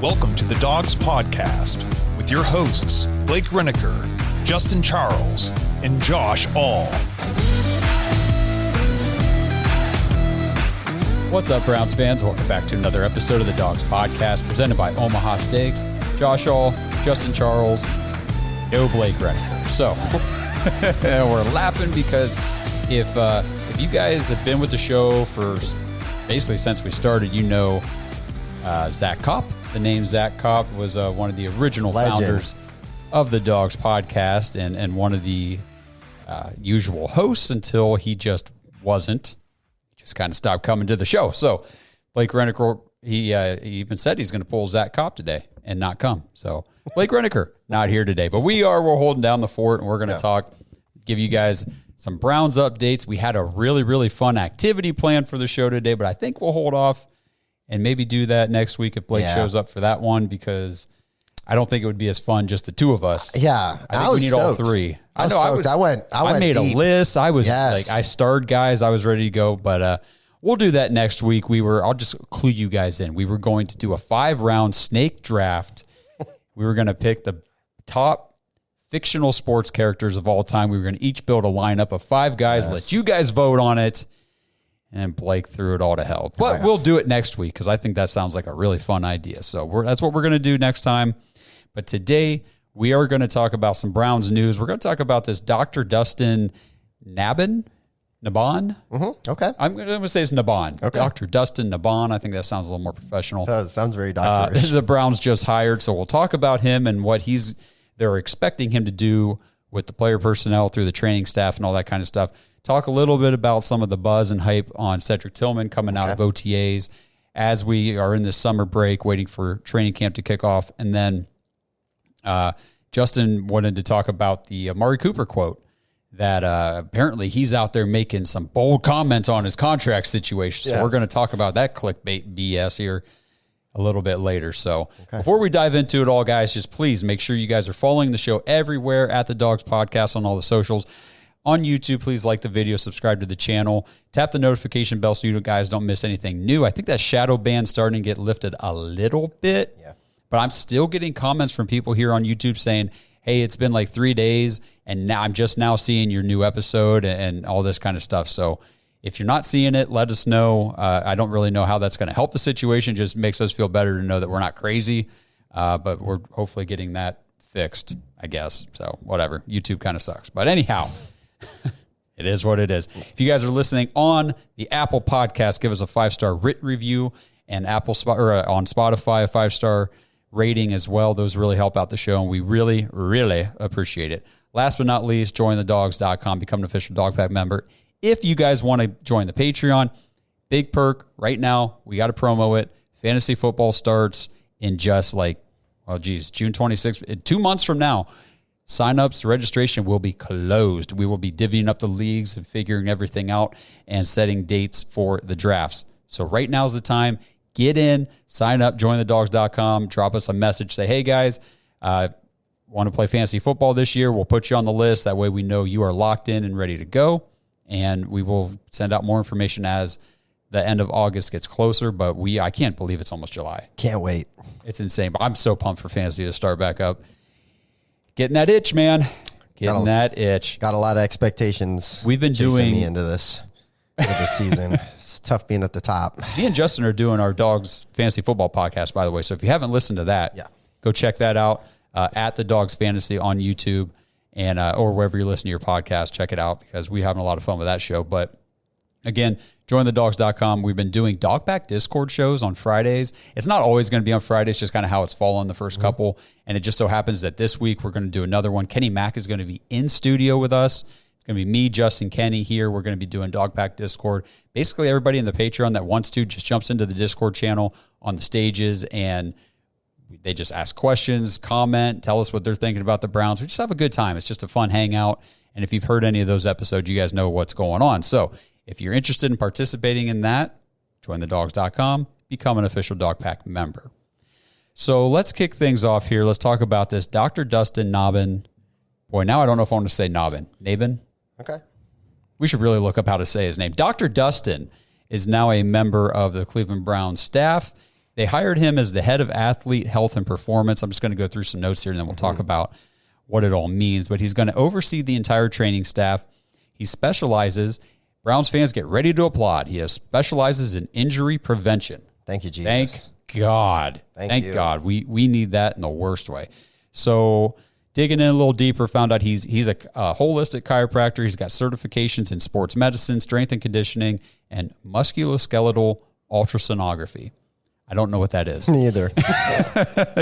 Welcome to the Dawgs Podcast with your hosts, Blake Reneker, Justin Charles, and Josh All. What's up, Browns fans? Welcome back to another episode of the Dawgs Podcast presented by Omaha Steaks. Josh All, Justin Charles, no Blake Reneker. So we're laughing because if you guys have been with the show for basically since we started, you know Zach Kopp. The name Zach Kopp was one of the original founders of the Dawgs Podcast and one of the usual hosts until he just wasn't. Just kind of stopped coming to the show. So Blake Reneker, he even said he's going to pull Zach Kopp today and not come. So Blake Reneker, not here today. But we're holding down the fort, and we're going to give you guys some Browns updates. We had a really, really fun activity planned for the show today, but I think we'll hold off and maybe do that next week if Blake shows up for that one, because I don't think it would be as fun just the two of us. Yeah, I think we need stoked. all three. I went I made deep. a list. I was I starred guys. I was ready to go, but we'll do that next week. I'll just clue you guys in. We were going to do a 5-round snake draft. We were going to pick the top fictional sports characters of all time. We were going to each build a lineup of 5 guys, let you guys vote on it, and Blake threw it all to hell. But we'll do it next week because I think that sounds like a really fun idea. So that's what we're going to do next time. But today we are going to talk about some Browns news. We're going to talk about this Dr. Dustin Nabhan. Mm-hmm. Okay. I'm going to say it's Nabhan. Okay. Dr. Dustin Nabhan. I think that sounds a little more professional. It does. Sounds very doctorish. The Browns just hired, so we'll talk about him and what they're expecting him to do with the player personnel through the training staff and all that kind of stuff. Talk a little bit about some of the buzz and hype on Cedric Tillman coming out of OTAs as we are in this summer break waiting for training camp to kick off. And then Justin wanted to talk about the Amari Cooper quote that apparently he's out there making some bold comments on his contract situation. So we're going to talk about that clickbait BS here a little bit later. So before we dive into it all, guys, just please make sure you guys are following the show everywhere at the Dawgs Podcast on all the socials. On YouTube, please like the video, subscribe to the channel, tap the notification bell so you guys don't miss anything new. I think that shadow ban's starting to get lifted a little bit, but I'm still getting comments from people here on YouTube saying, hey, it's been like 3 days, and now I'm just now seeing your new episode and all this kind of stuff. So if you're not seeing it, let us know. I don't really know how that's going to help the situation. It just makes us feel better to know that we're not crazy, but we're hopefully getting that fixed, I guess. So whatever. YouTube kind of sucks. But anyhow, it is what it is. If you guys are listening on the Apple Podcast, give us a 5-star written review, and on Spotify, a 5-star rating as well. Those really help out the show, and we really, really appreciate it. Last but not least, join thedawgs.com, become an official Dawg Pack member. If you guys want to join the Patreon, big perk right now, we got to promo it. Fantasy football starts in just June 26th, 2 months from now. Sign-ups, registration will be closed. We will be divvying up the leagues and figuring everything out and setting dates for the drafts. So right now is the time. Get in, sign up, join thedawgs.com, drop us a message, say, hey, guys, want to play fantasy football this year? We'll put you on the list. That way we know you are locked in and ready to go, and we will send out more information as the end of August gets closer, but I can't believe it's almost July. Can't wait. It's insane, but I'm so pumped for fantasy to start back up. Getting that itch, man. That itch. Got a lot of expectations. We've been doing me into this season. It's tough being at the top. Me and Justin are doing our Dawgs Fantasy Football podcast, by the way. So if you haven't listened to that, go check that out at the Dawgs Fantasy on YouTube and or wherever you listen to your podcast. Check it out because we're having a lot of fun with that show. But again, join thedawgs.com. We've been doing Dawg Pack Discord shows on Fridays. It's not always going to be on Fridays, just kind of how it's fallen the first couple. And it just so happens that this week we're going to do another one. Kenny Mack is going to be in studio with us. It's going to be me, Justin, Kenny here. We're going to be doing Dawg Pack Discord. Basically, everybody in the Patreon that wants to just jumps into the Discord channel on the stages, and they just ask questions, comment, tell us what they're thinking about the Browns. We just have a good time. It's just a fun hangout. And if you've heard any of those episodes, you guys know what's going on. So if you're interested in participating in that, join thedawgs.com, become an official Dawg Pack member. So let's kick things off here. Let's talk about this Dr. Dustin Nabhan. Boy, now I don't know if I want to say Nabhan. Okay. We should really look up how to say his name. Dr. Dustin is now a member of the Cleveland Browns staff. They hired him as the head of athlete health and performance. I'm just going to go through some notes here, and then we'll talk about what it all means. But he's going to oversee the entire training staff. He specializes, Browns fans get ready to applaud. He specializes in injury prevention. Thank you, Jesus. Thank God. Thank God. We need that in the worst way. So digging in a little deeper, found out he's a holistic chiropractor. He's got certifications in sports medicine, strength and conditioning, and musculoskeletal ultrasonography. I don't know what that is. Me either.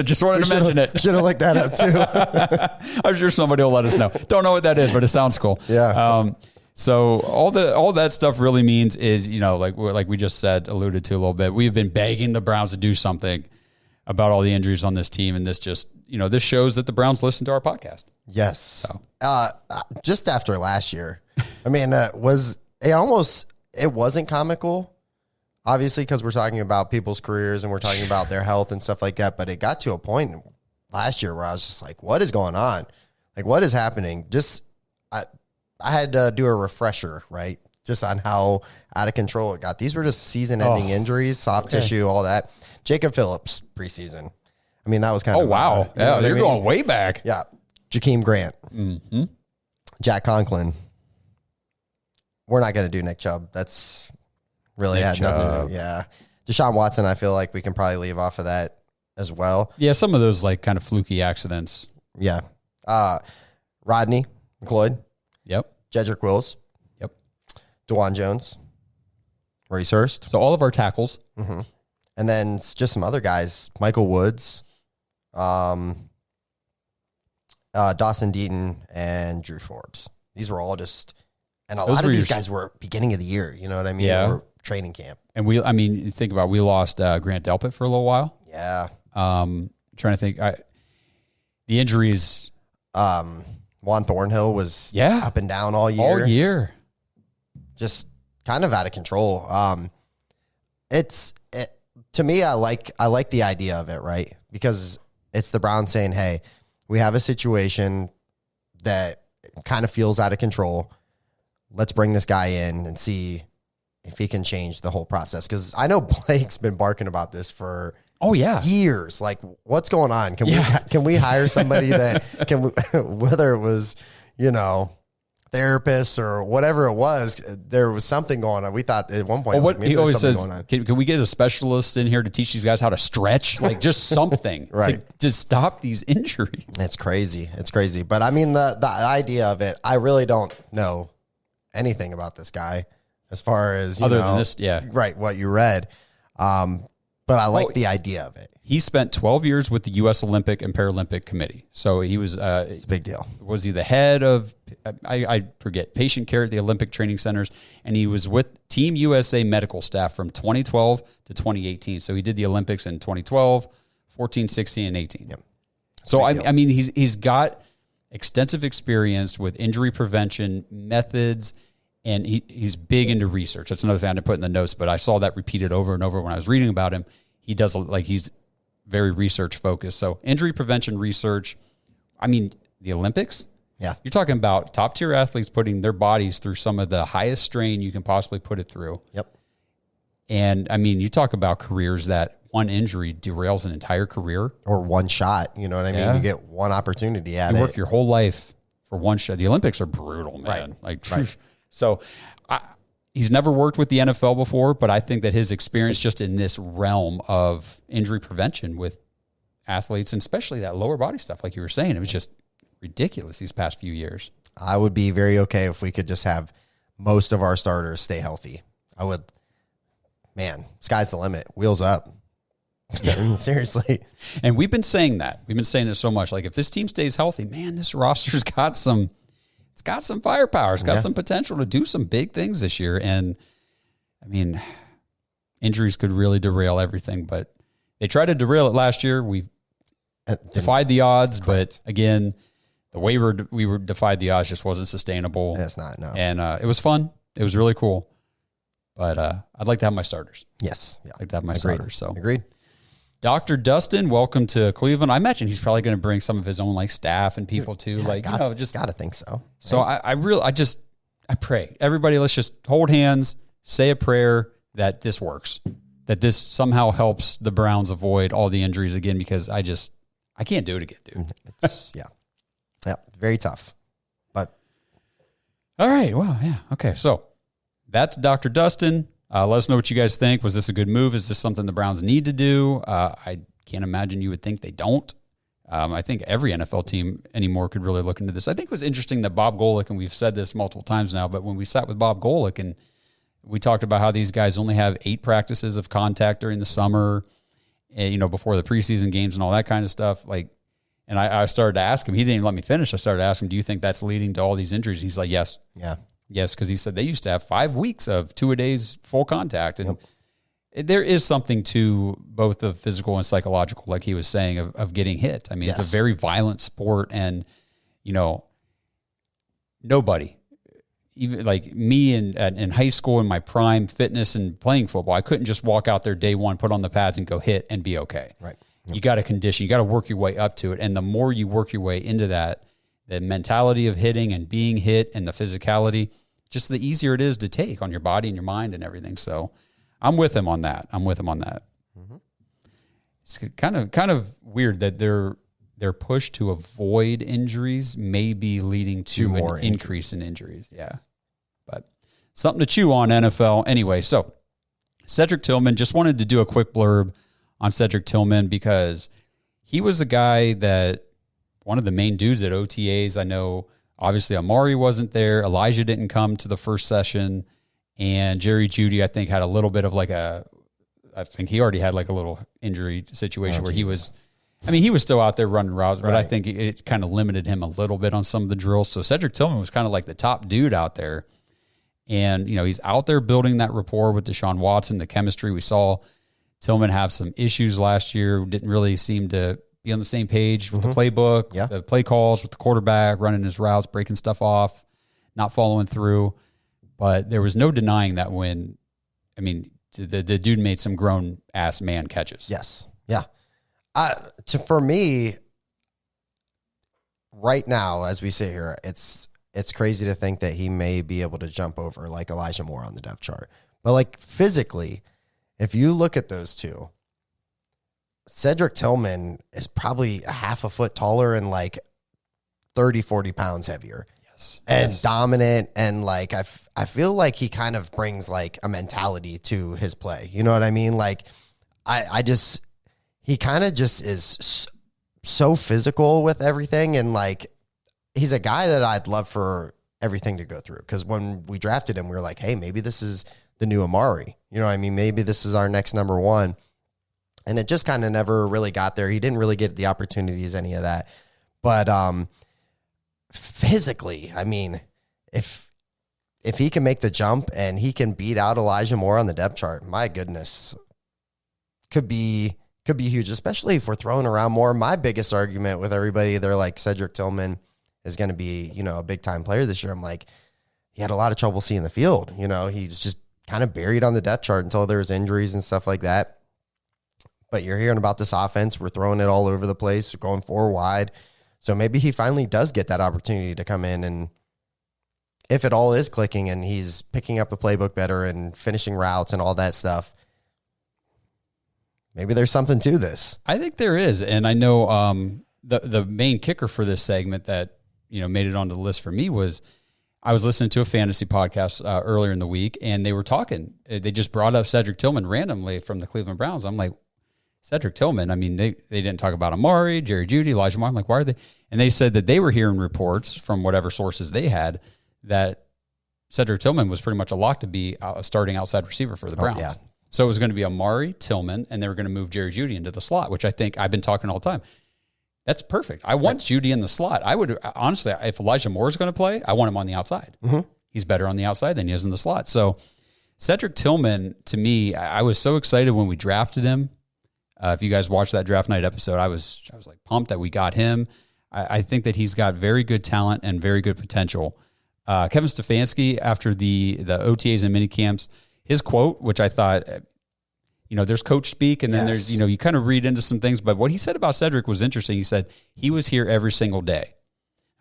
Just wanted to mention it. Should have looked that up too. I'm sure somebody will let us know. Don't know what that is, but it sounds cool. Yeah. So all that stuff really means is, like we just said, alluded to a little bit, we've been begging the Browns to do something about all the injuries on this team. And this just, this shows that the Browns listen to our podcast. Yes. So. Just after last year, I mean, it wasn't comical, obviously, because we're talking about people's careers and we're talking about their health and stuff like that. But it got to a point last year where I was just like, what is going on? Like, what is happening? I had to do a refresher, right? Just on how out of control it got. These were just season-ending injuries, soft tissue, all that. Jacob Phillips, preseason. I mean, that was kind of... Oh, wow. Yeah, you're going way back. Yeah. Jakeem Grant. Mm-hmm. Jack Conklin. We're not going to do Nick Chubb. That's really had nothing to do. Yeah. Deshaun Watson, I feel like we can probably leave off of that as well. Yeah, some of those like kind of fluky accidents. Yeah. Rodney McLeod. Yep. Jedrick Wills. Yep. DeJuan Jones. Maurice Hurst. So all of our tackles. Mm-hmm. And then just some other guys. Michael Woods. Dawson Deaton and Drew Forbes. These were all just... And a lot of these guys were beginning of the year. You know what I mean? Yeah. Or training camp. And you think about, we lost Grant Delpit for a little while. Yeah. Trying to think. The injuries... Juan Thornhill was up and down all year. All year. Just kind of out of control. To me, I like the idea of it, right? Because it's the Browns saying, hey, we have a situation that kind of feels out of control. Let's bring this guy in and see if he can change the whole process. Because I know Blake's been barking about this for years. Like, what's going on? Can we hire somebody that can, whether it was, therapists or whatever it was, there was something going on. We thought at one point, what he always says, can we get a specialist in here to teach these guys how to stretch? Like just something right. to stop these injuries. It's crazy. It's crazy. But I mean, the idea of it, I really don't know anything about this guy as far as, other than this, right. What you read. But I like the idea of it. He spent 12 years with the U.S. Olympic and Paralympic Committee. So he was... it's a big deal. Was he the head of, I forget, patient care at the Olympic training centers, and he was with Team USA medical staff from 2012 to 2018. So he did the Olympics in 2012, 14, 16, and 18. Yep. So, I mean, he's got extensive experience with injury prevention methods, and he's big into research. That's another thing I didn't put in the notes, but I saw that repeated over and over when I was reading about him. He does, he's very research focused. So injury prevention research, I mean, the Olympics, you're talking about top tier athletes putting their bodies through some of the highest strain you can possibly put it through. Yep. And I mean, you talk about careers that one injury derails an entire career. Or one shot, you know what I mean? Yeah. You get one opportunity at it. You work your whole life for one shot. The Olympics are brutal, man. Right. So he's never worked with the NFL before, but I think that his experience just in this realm of injury prevention with athletes, and especially that lower body stuff, like you were saying, it was just ridiculous these past few years. I would be very okay if we could just have most of our starters stay healthy. I would, man, sky's the limit. Wheels up. Yeah. I mean, seriously. And we've been saying that. We've been saying this so much. Like, if this team stays healthy, man, this roster's got some... It's got some firepower. It's got some potential to do some big things this year. And, I mean, injuries could really derail everything. But they tried to derail it last year. We defied the odds. But, again, the way we were defied the odds just wasn't sustainable. It's not, no. And it was fun. It was really cool. But I'd like to have my starters. Yes. Yeah. I'd like to have my starters. So agreed. Dr. Dustin, welcome to Cleveland. I imagine he's probably going to bring some of his own staff and people too. Just gotta think so. So I pray everybody, let's just hold hands, say a prayer that this works. that this somehow helps the Browns avoid all the injuries again, because I can't do it again, dude. It's, yeah, very tough. But all right, well, yeah, okay. So that's Dr. Dustin. Let us know what you guys think. Was this a good move? Is this something the Browns need to do? I can't imagine you would think they don't. I think every NFL team anymore could really look into this. I think it was interesting that Bob Golick, and we've said this multiple times now, but when we sat with Bob Golick and we talked about how these guys only have 8 practices of contact during the summer, before the preseason games and all that kind of stuff. And I started to ask him, he didn't even let me finish. I started to ask him, do you think that's leading to all these injuries? He's like, yes. Yeah. Yes, because he said they used to have 5 weeks of 2-a-days full contact. And there is something to both the physical and psychological, like he was saying, of getting hit. I mean, It's a very violent sport, and, nobody, even like me in high school in my prime fitness and playing football, I couldn't just walk out there day one, put on the pads and go hit and be okay. Right. You got to condition, you got to work your way up to it. And the more you work your way into that, the mentality of hitting and being hit and the physicality, just the easier it is to take on your body and your mind and everything. So I'm with him on that. Mm-hmm. It's kind of weird that their push to avoid injuries may be leading to an increase in injuries. Yeah. But something to chew on, NFL. Anyway, so Cedric Tillman, just wanted to do a quick blurb on Cedric Tillman because he was a guy that one of the main dudes at OTAs. I know obviously Amari wasn't there. Elijah didn't come to the first session. And Jerry Jeudy, I think, had a little bit of I think he already had like a little injury situation where he was still out there running routes, but I think it kind of limited him a little bit on some of the drills. So Cedric Tillman was kind of like the top dude out there. And, he's out there building that rapport with Deshaun Watson, the chemistry. We saw Tillman have some issues last year, didn't really seem to be on the same page with the playbook, the play calls with the quarterback, running his routes, breaking stuff off, not following through. But there was no denying that the dude made some grown-ass man catches. Yes. Yeah. For me, right now, as we sit here, it's crazy to think that he may be able to jump over like Elijah Moore on the depth chart. But like physically, if you look at those two, Cedric Tillman is probably a half a foot taller and like 30, 40 pounds heavier. And dominant, and like I feel like he kind of brings like a mentality to his play. You know what I mean? Like he kind of just is so physical with everything, and like he's a guy that I'd love for everything to go through. Because when we drafted him, we were like, hey, maybe this is the new Amari. You know what I mean? Maybe this is our next number one. And it just kind of never really got there. He didn't really get the opportunities, any of that. But physically, I mean, if he can make the jump and he can beat out Elijah Moore on the depth chart, my goodness, could be huge, especially if we're throwing around more. My biggest argument with everybody, they're like, Cedric Tillman is going to be, a big time player this year. I'm like, he had a lot of trouble seeing the field. He's just kind of buried on the depth chart until there was injuries and stuff like that. But you're hearing about this offense. We're throwing it all over the place. We're going 4 wide. So maybe he finally does get that opportunity to come in, and if it all is clicking and he's picking up the playbook better and finishing routes and all that stuff, maybe there's something to this. I think there is. And I know the main kicker for this segment that, made it onto the list for me was I was listening to a fantasy podcast earlier in the week, and they were talking. They just brought up Cedric Tillman randomly from the Cleveland Browns. I'm like, Cedric Tillman, I mean, they didn't talk about Amari, Jerry Jeudy, Elijah Moore. I'm like, why are they? And they said that they were hearing reports from whatever sources they had that Cedric Tillman was pretty much a lock to be a starting outside receiver for the Browns. Yeah. So it was going to be Amari, Tillman, and they were going to move Jerry Jeudy into the slot, which I think I've been talking all the time. That's perfect. I want Jeudy in the slot. I would, honestly, if Elijah Moore is going to play, I want him on the outside. Mm-hmm. He's better on the outside than he is in the slot. So Cedric Tillman, to me, I was so excited when we drafted him. If you guys watched that draft night episode, I was like pumped that we got him. I think that he's got very good talent and very good potential. Kevin Stefanski, after the OTAs and mini camps, his quote, which I thought, there's coach speak, and then there's, you kind of read into some things. But what he said about Cedric was interesting. He said he was here every single day.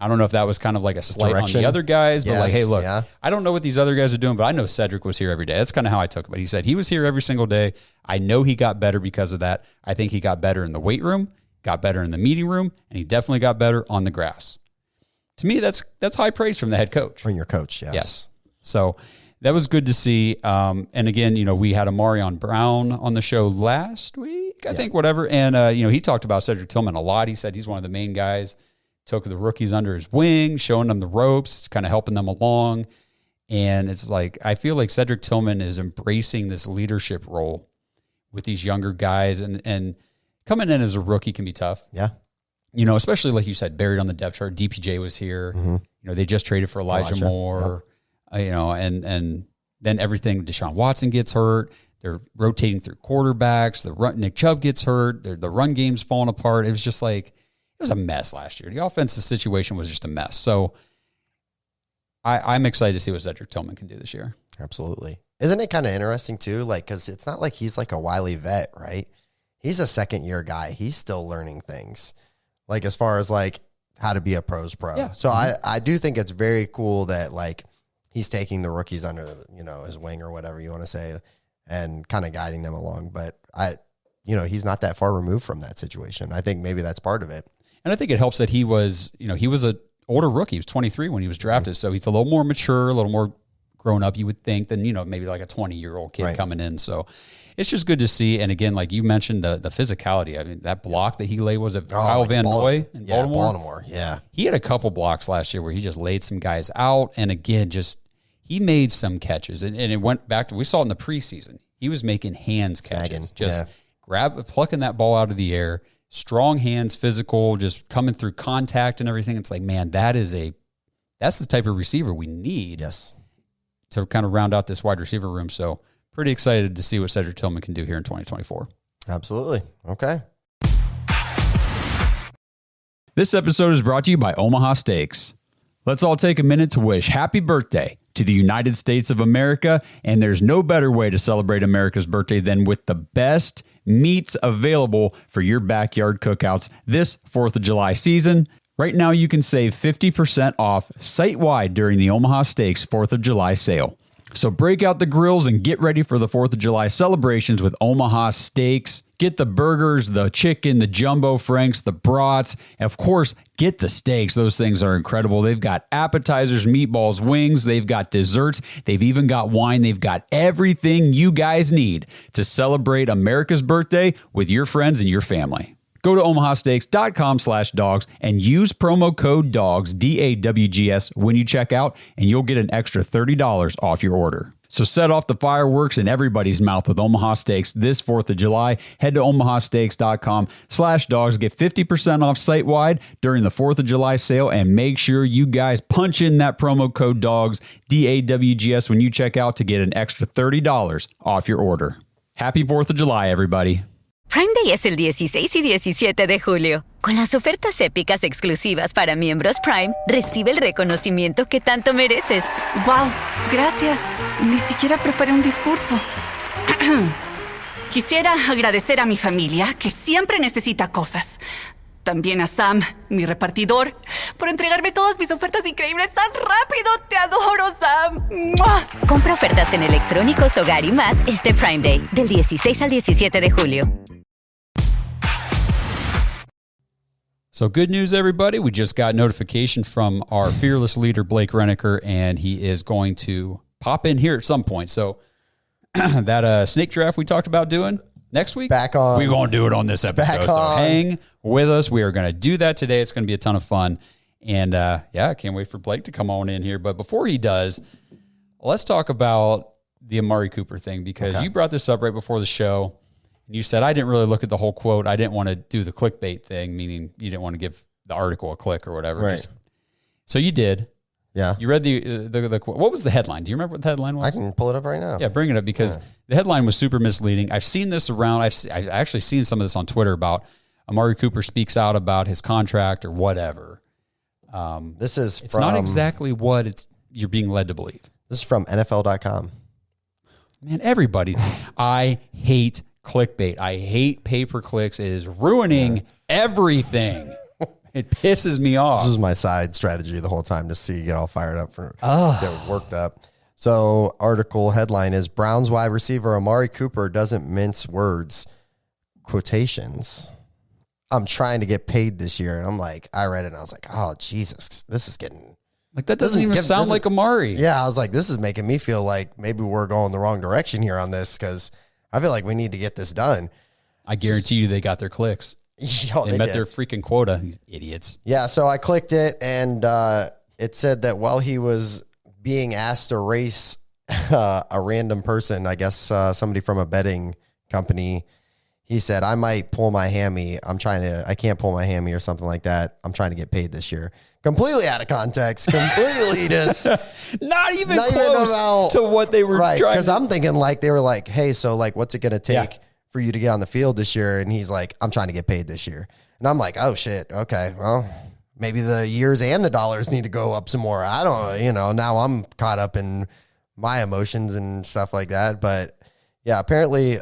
I don't know if that was kind of like a slight on the other guys, but like, hey, look, I don't know what these other guys are doing, but I know Cedric was here every day. That's kind of how I took it. But he said he was here every single day. I know he got better because of that. I think he got better in the weight room, got better in the meeting room, and he definitely got better on the grass. To me, that's high praise from the head coach. From your coach, yes. So that was good to see. And again, we had Amari Brown on the show last week, I think, whatever. And, he talked about Cedric Tillman a lot. He said he's one of the main guys, took the rookies under his wing, showing them the ropes, kind of helping them along. And it's like, I feel like Cedric Tillman is embracing this leadership role with these younger guys. And coming in as a rookie can be tough. Yeah. Especially like you said, buried on the depth chart. DPJ was here. Mm-hmm. They just traded for Elijah Moore. Yep. And then everything. Deshaun Watson gets hurt. They're rotating through quarterbacks. Nick Chubb gets hurt. The run game's falling apart. It was just like, it was a mess last year. The offensive situation was just a mess. So I'm excited to see what Cedric Tillman can do this year. Absolutely. Isn't it kind of interesting too? Like, cause it's not like he's like a wily vet, right? He's a second-year guy. He's still learning things, like as far as like how to be a pro's pro. Yeah. So I do think it's very cool that like he's taking the rookies under his wing or whatever you want to say, and kind of guiding them along. But he's not that far removed from that situation. I think maybe that's part of it. And I think it helps that he was a older rookie. He was 23 when he was drafted, so he's a little more mature, a little more grown up, you would think, than maybe like a 20-year-old kid coming in. So it's just good to see. And again, like you mentioned, the physicality. I mean, that block that he laid was at Kyle Van Noy in Baltimore. Baltimore, yeah. He had a couple blocks last year where he just laid some guys out, and again, he made some catches, and it went back to, we saw it in the preseason. He was making hands catches, plucking that ball out of the air, strong hands, physical, just coming through contact and everything. It's like, man, that's the type of receiver we need. Yes. To kind of round out this wide receiver room. So pretty excited to see what Cedric Tillman can do here in 2024. Absolutely. Okay. This episode is brought to you by Omaha Steaks. Let's all take a minute to wish happy birthday to the United States of America. And there's no better way to celebrate America's birthday than with the best meats available for your backyard cookouts this 4th of July season. Right now, you can save 50% off site-wide during the Omaha Steaks 4th of July sale. So break out the grills and get ready for the 4th of July celebrations with Omaha Steaks. Get the burgers, the chicken, the jumbo franks, the brats. And of course, get the steaks. Those things are incredible. They've got appetizers, meatballs, wings. They've got desserts. They've even got wine. They've got everything you guys need to celebrate America's birthday with your friends and your family. Go to omahasteaks.com/dogs and use promo code DAWGS, DAWGS, when you check out, and you'll get an extra $30 off your order. So set off the fireworks in everybody's mouth with Omaha Steaks this 4th of July. Head to omahasteaks.com/dogs. Get 50% off site-wide during the 4th of July sale, and make sure you guys punch in that promo code DAWGS, DAWGS, when you check out to get an extra $30 off your order. Happy 4th of July, everybody. Prime Day es el 16 y 17 de julio. Con las ofertas épicas exclusivas para miembros Prime, recibe el reconocimiento que tanto mereces. ¡Wow! Gracias. Ni siquiera preparé un discurso. Quisiera agradecer a mi familia, que siempre necesita cosas. También a Sam, mi repartidor, por entregarme todas mis ofertas increíbles tan rápido. ¡Te adoro, Sam! ¡Mua! Compra ofertas en electrónicos, hogar y más este Prime Day, del 16 al 17 de julio. So good news, everybody. We just got notification from our fearless leader, Blake Reneker, and he is going to pop in here at some point. So that snake draft we talked about doing next week, back on. We're going to do it on this episode. So hang with us. We are going to do that today. It's going to be a ton of fun. And I can't wait for Blake to come on in here. But before he does, let's talk about the Amari Cooper thing, because you brought this up right before the show. And you said, I didn't really look at the whole quote. I didn't want to do the clickbait thing, meaning you didn't want to give the article a click or whatever. Right. So you did. Yeah. You read the quote. What was the headline? Do you remember what the headline was? I can pull it up right now. Yeah, bring it up, because the headline was super misleading. I've seen this around. I've actually seen some of this on Twitter about Amari Cooper speaks out about his contract or whatever. It's not exactly what you're being led to believe. This is from NFL.com. Man, everybody. I hate clickbait. I hate pay-per-clicks. It is ruining everything. It pisses me off. This was my side strategy the whole time, just so you get all fired up get worked up. So article headline is Browns wide receiver Amari Cooper doesn't mince words. Quotations. I'm trying to get paid this year. And I'm like, I read it and I was like, oh, Jesus, this is getting... Like, that doesn't even sound like Amari. Yeah, I was like, this is making me feel like maybe we're going the wrong direction here on this because I feel like we need to get this done. I guarantee you they got their clicks. Yo, they met their freaking quota, these idiots. Yeah, so I clicked it, and it said that while he was being asked to race a random person, I guess somebody from a betting company, he said, I might pull my hammy. I can't pull my hammy or something like that. I'm trying to get paid this year. Completely out of context. Completely just... not even close to what they were trying to... Because I'm thinking like, they were like, hey, so like, what's it going to take for you to get on the field this year? And he's like, I'm trying to get paid this year. And I'm like, oh shit. Okay. Well, maybe the years and the dollars need to go up some more. I don't know, now I'm caught up in my emotions and stuff like that. But yeah, apparently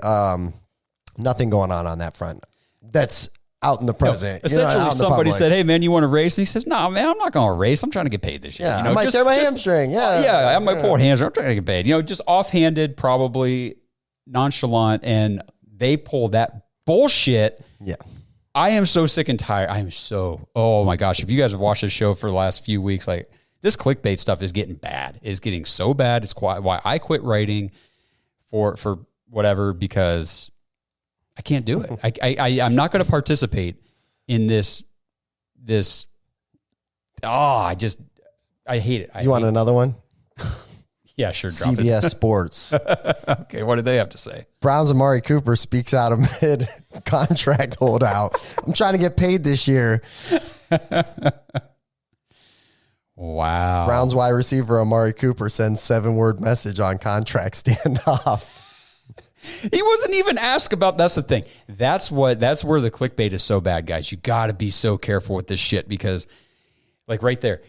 nothing going on that front. That's out in the present. Essentially, somebody said, hey, man, you want to race? And he says, no, man, I'm not going to race. I'm trying to get paid this year. Yeah, I might tear my hamstring. Yeah, I might pull a hamstring. I'm trying to get paid. Just offhanded, probably nonchalant, and they pull that bullshit. Yeah. I am so sick and tired. Oh my gosh. If you guys have watched this show for the last few weeks, like this clickbait stuff is getting bad. It's getting so bad. It's why I quit writing for whatever, because I can't do it. I'm not going to participate in this. I hate it. You want another one? Yeah, sure. Drop CBS it. Sports. Okay, what did they have to say? Browns Amari Cooper speaks out amid contract holdout. I'm trying to get paid this year. Wow. Browns wide receiver Amari Cooper sends 7-word message on contract standoff. He wasn't even asked about. That's the thing. That's where the clickbait is so bad, guys. You got to be so careful with this shit because, like right there,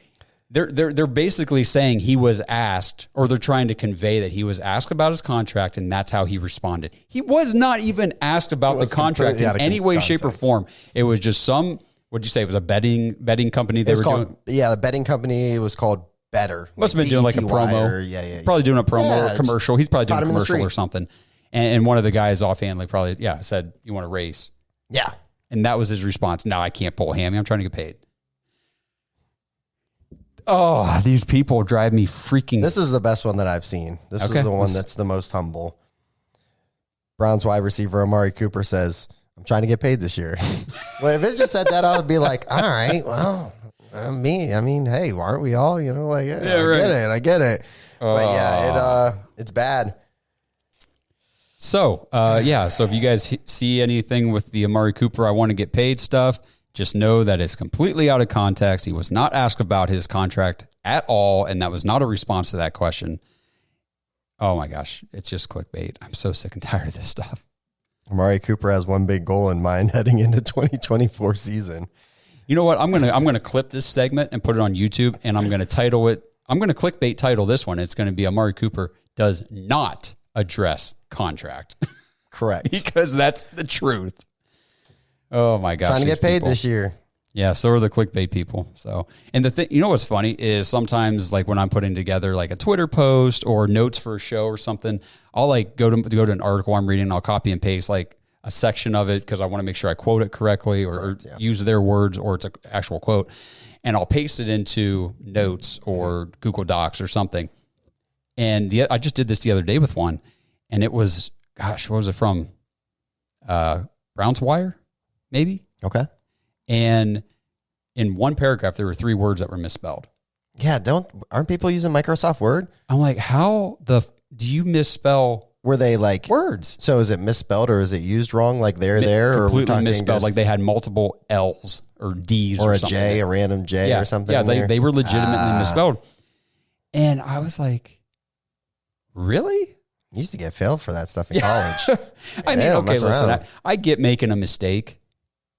they're basically saying he was asked, or they're trying to convey that he was asked about his contract, and that's how he responded. He was not even asked about the contract in any way, shape, or form. It was just what'd you say? It was a betting company they were doing. Yeah, the betting company was called Better. Must have been doing like a promo. Yeah. Probably doing a promo or a commercial. He's probably doing a commercial or something. And one of the guys offhandedly probably, said, you want to race? Yeah. And that was his response. No, I can't pull a hammy. I'm trying to get paid. Oh, these people drive me freaking... This is the best one that I've seen. This is the one that's the most humble. Browns wide receiver Amari Cooper says, I'm trying to get paid this year. Well, if it just said that, I would be like, all right, well, me. I mean, hey, aren't we all? I get it. But it's bad. So, so if you guys see anything with the Amari Cooper, I want to get paid stuff, just know that it's completely out of context. He was not asked about his contract at all, and that was not a response to that question. Oh my gosh, it's just clickbait. I'm so sick and tired of this stuff. Amari Cooper has one big goal in mind heading into 2024 season. You know what? I'm gonna clip this segment and put it on YouTube, and I'm gonna title it. I'm gonna clickbait title this one. It's gonna be Amari Cooper does not address contract. Correct. Because that's the truth. Oh my gosh. Trying to get paid this year. Yeah, so are the clickbait people. So, and the thing, what's funny is sometimes like when I'm putting together like a Twitter post or notes for a show or something, I'll like go to an article I'm reading and I'll copy and paste like a section of it because I want to make sure I quote it correctly or use their words or it's an actual quote. And I'll paste it into notes or Google Docs or something. And I just did this the other day with one, and it was, gosh, what was it from? Browns Wire, maybe? Okay. And in one paragraph, there were 3 words that were misspelled. Yeah, aren't people using Microsoft Word? I'm like, how do you misspell Were they like words? So is it misspelled or is it used wrong? Like there, or completely misspelled, like they had multiple L's or D's or or a something. J, a random J or something. Yeah, they were legitimately misspelled. And I was like, really? You used to get failed for that stuff in college. I mean, okay, listen, I get making a mistake,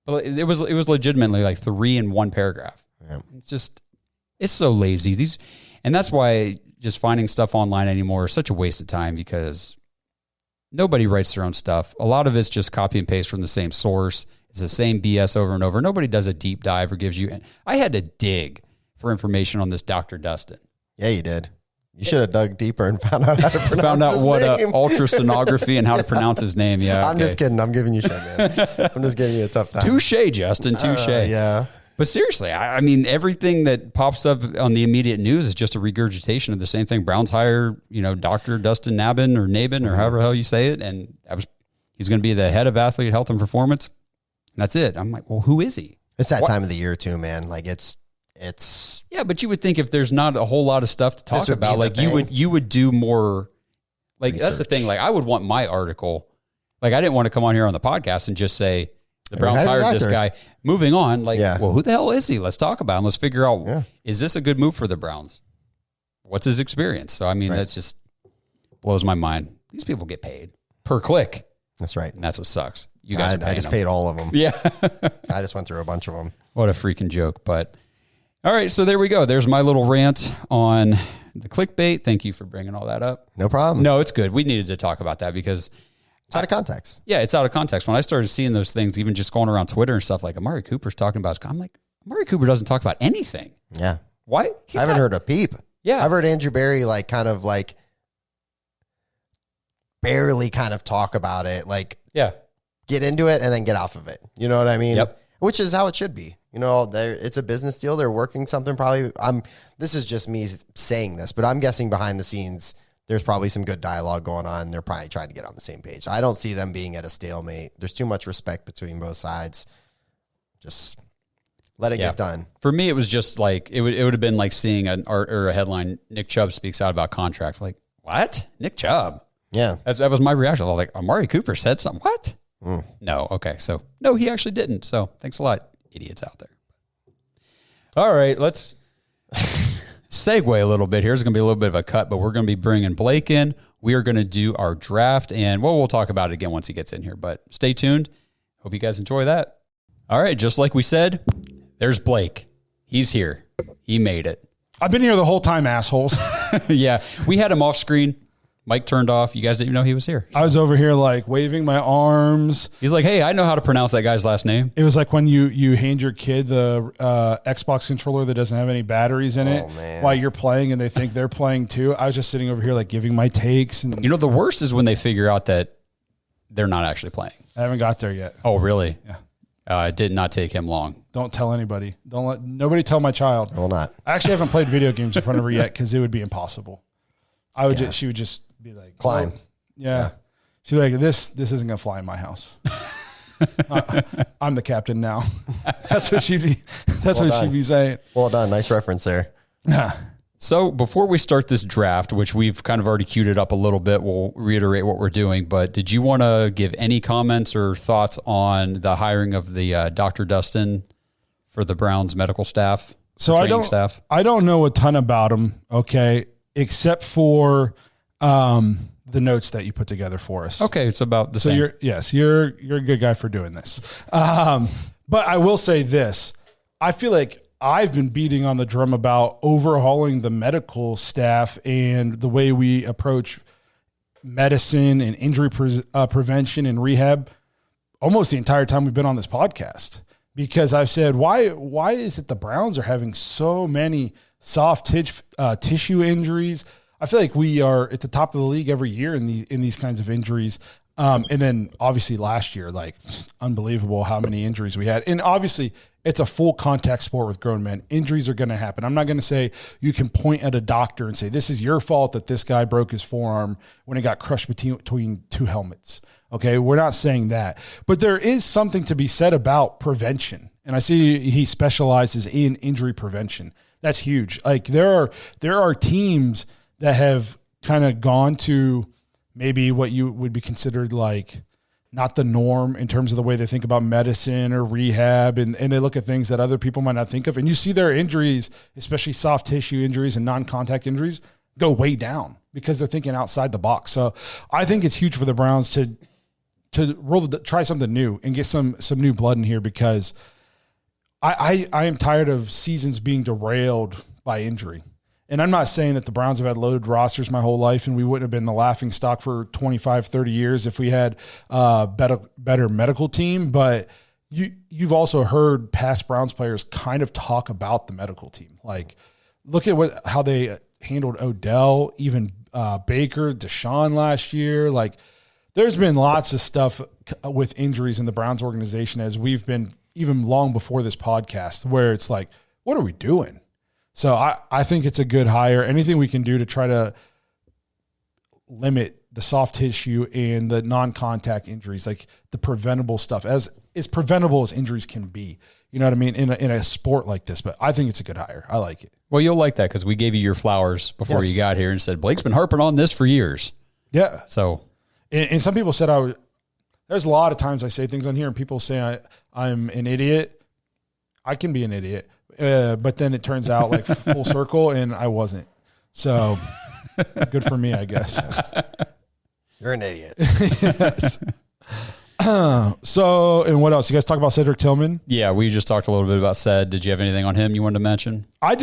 but it was legitimately like 3 in one paragraph. Yeah. It's so lazy. And that's why just finding stuff online anymore is such a waste of time because nobody writes their own stuff. A lot of it's just copy and paste from the same source. It's the same BS over and over. Nobody does a deep dive or gives you. I had to dig for information on this Dr. Dustin. Yeah, you did. You should have dug deeper and found out how to pronounce Found out his what name. ultrasonography and how to pronounce his name. Yeah, I'm just kidding. I'm giving you shit, man. I'm just giving you a tough time. Touche, Justin. Touche. Yeah. But seriously, I mean, everything that pops up on the immediate news is just a regurgitation of the same thing. Browns hire, Dr. Dustin Nabhan or however the hell you say it, and he's going to be the head of athlete health and performance. And that's it. I'm like, well, who is he? It's that time of the year too, man. Like it's. Yeah, but you would think if there's not a whole lot of stuff to talk about, like you would do more. Like research. That's the thing. Like I would want my article. Like I didn't want to come on here on the podcast and just say the Browns hired this guy. Moving on. Like, well, who the hell is he? Let's talk about him. Let's figure out is this a good move for the Browns? What's his experience? So I mean, that just blows my mind. These people get paid per click. That's right, and that's what sucks. You guys, I just paid all of them. Yeah, I just went through a bunch of them. What a freaking joke, but. All right, so there we go. There's my little rant on the clickbait. Thank you for bringing all that up. No problem. No, it's good. We needed to talk about that because it's out of context. Yeah, it's out of context. When I started seeing those things, even just going around Twitter and stuff, like Amari Cooper's talking about, I'm like, Amari Cooper doesn't talk about anything. Yeah. Why? I haven't heard a peep. Yeah. I've heard Andrew Berry barely kind of talk about it. Like, get into it and then get off of it. You know what I mean? Yep. Which is how it should be. It's a business deal. They're working something probably. This is just me saying this, but I'm guessing behind the scenes, there's probably some good dialogue going on. They're probably trying to get on the same page. I don't see them being at a stalemate. There's too much respect between both sides. Just let it get done. For me, it was just like, it would have been like seeing an art or a headline, Nick Chubb speaks out about contract. Like, what? Nick Chubb? Yeah. That was my reaction. I was like, Amari Cooper said something. What? No. Okay. So no, he actually didn't. So thanks a lot, idiots out there. All right. Let's segue a little bit here. It's going to be a little bit of a cut, but we're going to be bringing Blake in. We are going to do our draft and we'll talk about it again once he gets in here, but stay tuned. Hope you guys enjoy that. All right. Just like we said, there's Blake. He's here. He made it. I've been here the whole time, assholes. Yeah. We had him off screen. Mic turned off. You guys didn't even know he was here. I was over here like waving my arms. He's like, hey, I know how to pronounce that guy's last name. It was like when you hand your kid the Xbox controller that doesn't have any batteries in it while you're playing and they think they're playing too. I was just sitting over here like giving my takes. And the worst is when they figure out that they're not actually playing. I haven't got there yet. Oh, really? Yeah. It did not take him long. Don't tell anybody. Don't let nobody tell my child. I will not. I actually haven't played video games in front of her yet because it would be impossible. She would just be like, climb. Yeah. She'd be like, this isn't going to fly in my house. I'm the captain now. That's what she'd be saying. Well done. Nice reference there. Yeah. So before we start this draft, which we've kind of already queued it up a little bit, we'll reiterate what we're doing. But did you want to give any comments or thoughts on the hiring of the Dr. Dustin for the Browns medical staff? So I don't know a ton about him. Okay. Except for the notes that you put together for us. Okay, it's about the same. You're a good guy for doing this. But I will say this. I feel like I've been beating on the drum about overhauling the medical staff and the way we approach medicine and injury prevention and rehab almost the entire time we've been on this podcast. Because I've said, why is it the Browns are having so many soft tissue injuries? I feel like we are at the top of the league every year in these kinds of injuries. And then obviously last year, like unbelievable how many injuries we had. And obviously it's a full contact sport with grown men. Injuries are going to happen. I'm not going to say you can point at a doctor and say, this is your fault that this guy broke his forearm when it got crushed between two helmets. Okay. We're not saying that, but there is something to be said about prevention. And I see he specializes in injury prevention. That's huge. Like there are teams that have kind of gone to maybe what you would be considered like not the norm in terms of the way they think about medicine or rehab. And they look at things that other people might not think of. And you see their injuries, especially soft tissue injuries and non-contact injuries, go way down because they're thinking outside the box. So I think it's huge for the Browns to try something new and get some new blood in here because I am tired of seasons being derailed by injury. And I'm not saying that the Browns have had loaded rosters my whole life and we wouldn't have been the laughing stock for 25, 30 years if we had a better medical team. But, you've also heard past Browns players kind of talk about the medical team. Like, look at how they handled Odell, even Baker, Deshaun last year. Like, there's been lots of stuff with injuries in the Browns organization, as we've been even long before this podcast, where it's like, what are we doing? So I think it's a good hire. Anything we can do to try to limit the soft tissue and the non-contact injuries, like the preventable stuff, as preventable as injuries can be. You know what I mean? In a sport like this, but I think it's a good hire. I like it. Well, you'll like that because we gave you your flowers before you got here and said, Blake's been harping on this for years. Yeah. So, and some people said there's a lot of times I say things on here and people say I'm an idiot. I can be an idiot. But then it turns out like full circle and I wasn't. So good for me, I guess. You're an idiot. Yes. So, and what else? You guys talk about Cedric Tillman? Yeah, we just talked a little bit about Ced. Did you have anything on him you wanted to mention? I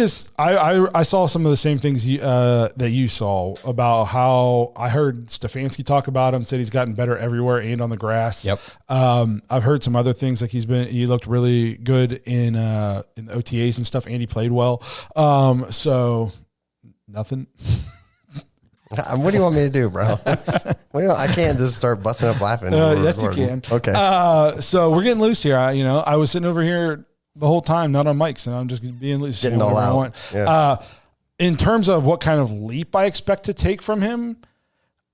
saw some of the same things that you saw about how I heard Stefanski talk about him, said he's gotten better everywhere and on the grass. Yep. I've heard some other things, like he looked really good in the OTAs and stuff, and he played well. So nothing. What do you want me to do, bro? I can't just start busting up laughing. Yes, you can. Okay. So we're getting loose here. I was sitting over here the whole time, not on mics, and I'm just being loose. Getting all out. Yeah. In terms of what kind of leap I expect to take from him,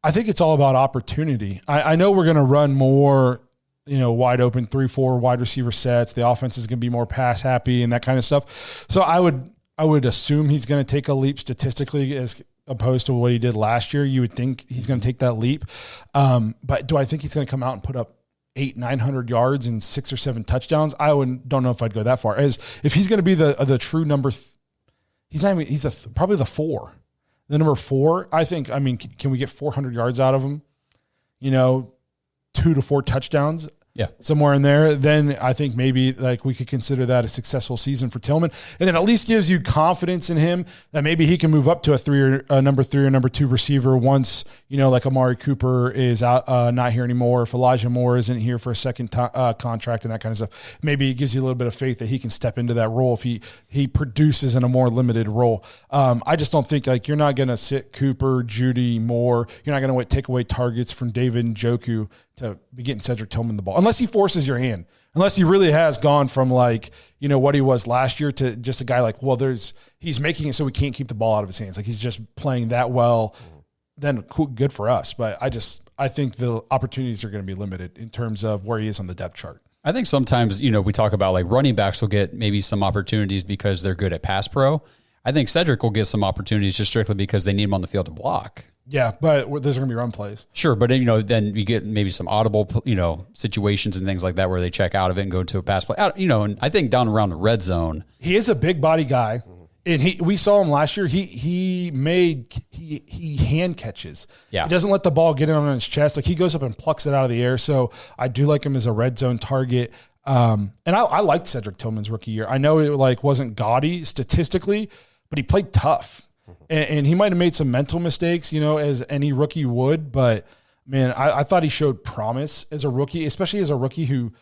I think it's all about opportunity. I know we're going to run more, wide open 3-4 wide receiver sets. The offense is going to be more pass happy and that kind of stuff. So I would assume he's going to take a leap statistically as opposed to what he did last year. You would think he's going to take that leap. But do I think he's going to come out and put up 800-900 yards and 6 or 7 touchdowns? Don't know if I'd go that far. As if he's going to be the true number, he's probably the 4. The number 4, can we get 400 yards out of him? 2 to 4 touchdowns. Yeah. Somewhere in there, then I think maybe like we could consider that a successful season for Tillman. And it at least gives you confidence in him that maybe he can move up to a number 3 or number 2 receiver once, like Amari Cooper is out, not here anymore. If Elijah Moore isn't here for a second contract and that kind of stuff, maybe it gives you a little bit of faith that he can step into that role if he produces in a more limited role. I just don't think you're not going to sit Cooper, Judy, Moore. You're not going to take away targets from David Njoku to be getting Cedric Tillman the ball, unless he forces your hand, unless he really has gone from what he was last year to just a guy he's making it so we can't keep the ball out of his hands. Like he's just playing that well, then cool, good for us. But I think the opportunities are going to be limited in terms of where he is on the depth chart. I think sometimes, we talk about running backs will get maybe some opportunities because they're good at pass pro. I think Cedric will get some opportunities just strictly because they need him on the field to block. Yeah, but there's going to be run plays. Sure, but then you get maybe some audible, situations and things like that where they check out of it and go to a pass play. And I think down around the red zone, he is a big body guy, and we saw him last year. He hand catches. Yeah, he doesn't let the ball get in on his chest. He goes up and plucks it out of the air. So I do like him as a red zone target. And I liked Cedric Tillman's rookie year. I know it wasn't gaudy statistically, but he played tough. And he might have made some mental mistakes, as any rookie would. But, man, I thought he showed promise as a rookie, especially as a rookie who,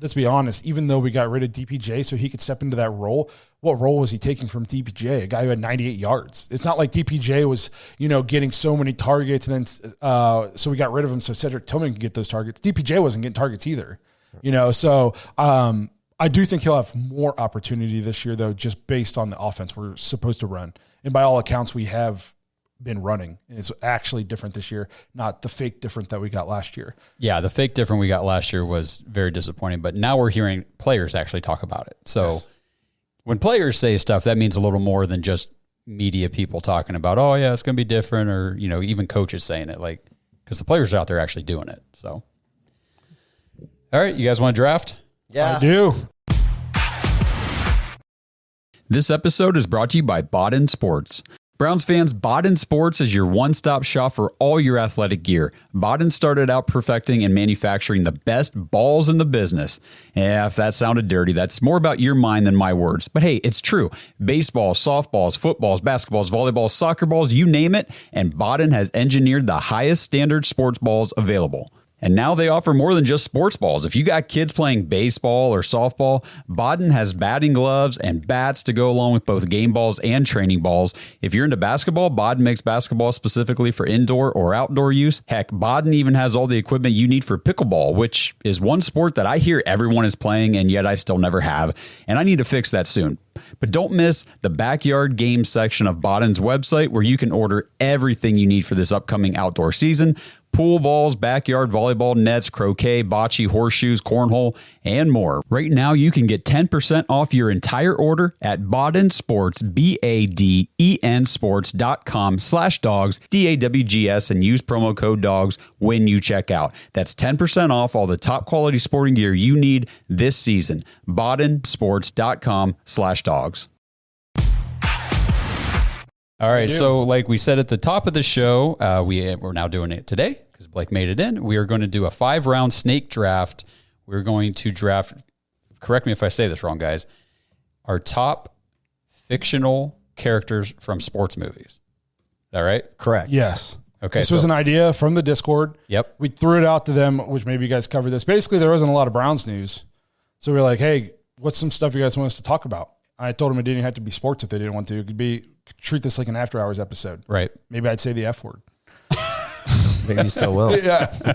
let's be honest, even though we got rid of DPJ so he could step into that role, what role was he taking from DPJ? A guy who had 98 yards. It's not like DPJ was, getting so many targets and then so we got rid of him so Cedric Tillman could get those targets. DPJ wasn't getting targets either, So I do think he'll have more opportunity this year, though, just based on the offense we're supposed to run. And by all accounts, we have been running. And it's actually different this year, not the fake different that we got last year. Yeah, the fake different we got last year was very disappointing. But now we're hearing players actually talk about it. So when players say stuff, that means a little more than just media people talking about, oh, yeah, it's going to be different, or, even coaches saying it, because the players are out there actually doing it. So, all right, you guys want to draft? Yeah. I do. This episode is brought to you by Bodden Sports. Browns fans, Bodden Sports is your one-stop shop for all your athletic gear. Bodden started out perfecting and manufacturing the best balls in the business. Yeah, if that sounded dirty, that's more about your mind than my words. But hey, it's true. Baseballs, softballs, footballs, basketballs, volleyballs, soccer balls, you name it, and Bodden has engineered the highest standard sports balls available. And now they offer more than just sports balls. If you got kids playing baseball or softball, Baden has batting gloves and bats to go along with both game balls and training balls. If you're into basketball, Baden makes basketball specifically for indoor or outdoor use. Heck, Baden even has all the equipment you need for pickleball, which is one sport that I hear everyone is playing, and yet I still never have. And I need to fix that soon. But don't miss the backyard games section of Baden's website, where you can order everything you need for this upcoming outdoor season. Pool balls, backyard volleyball nets, croquet, bocce, horseshoes, cornhole, and more. Right now, you can get 10% off your entire order at Baden Sports, BADEN sports.com/dogs, DAWGS, and use promo code DOGS when you check out. That's 10% off all the top quality sporting gear you need this season. BadenSports.com/dogs. All right, so like we said at the top of the show, we're now doing it today because Blake made it in. We are going to do a 5-round snake draft. We're going to draft, correct me if I say this wrong, guys, our top fictional characters from sports movies. Is that right? Correct. Yes. Okay. This was an idea from the Discord. Yep. We threw it out to them, which maybe you guys covered this. Basically, there wasn't a lot of Browns news. So we were like, hey, what's some stuff you guys want us to talk about? I told them it didn't have to be sports if they didn't want to. It could be, treat this like an after hours episode. Right. Maybe I'd say the F word. Maybe you still will. Yeah.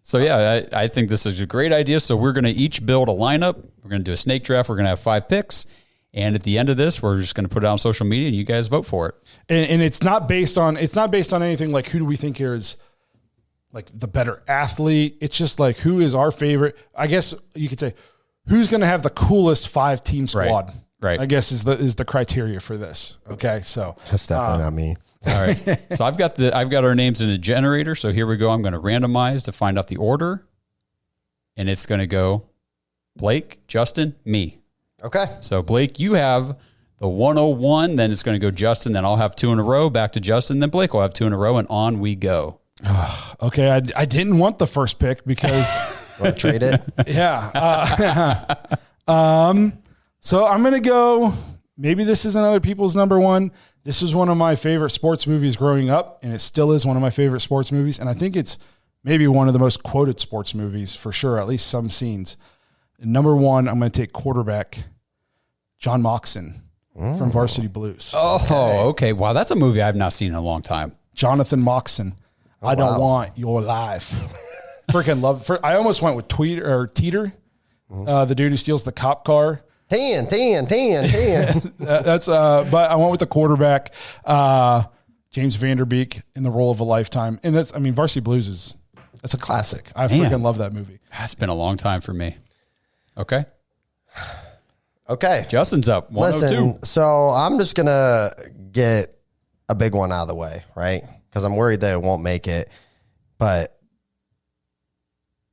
So yeah, I think this is a great idea. So we're going to each build a lineup. We're going to do a snake draft. We're going to have 5 picks. And at the end of this, we're just going to put it on social media and you guys vote for it. And it's not based on anything like who do we think is like the better athlete. It's just like who is our favorite. I guess you could say who's going to have the coolest 5-team squad. Right. I guess is the criteria for this. Okay. So That's definitely not me. All right. So I've got our names in a generator. So here we go. I'm going to randomize to find out the order. And it's going to go Blake, Justin, me. Okay. So Blake, you have the 101. Then it's going to go Justin. Then I'll have 2 in a row. Back to Justin. Then Blake will have 2 in a row. And on we go. Okay. I didn't want the first pick because... Want to trade it? Yeah. So I'm going to go, maybe this isn't other people's number one. This is one of my favorite sports movies growing up, and it still is one of my favorite sports movies. And I think it's maybe one of the most quoted sports movies for sure, at least some scenes. And number 1, I'm going to take quarterback John Moxon from Varsity Blues. Oh, okay. Wow. That's a movie I've not seen in a long time. Jonathan Moxon. I don't want your life. Freaking love. I almost went with Teeter, the dude who steals the cop car. Tan. That's but I went with the quarterback, James Vanderbeek, in the role of a lifetime. And Varsity Blues that's a classic. I freaking love that movie. It's been a long time for me. Okay. Okay. Justin's up. 102. Listen, so I'm just going to get a big one out of the way, right? Because I'm worried that it won't make it. But,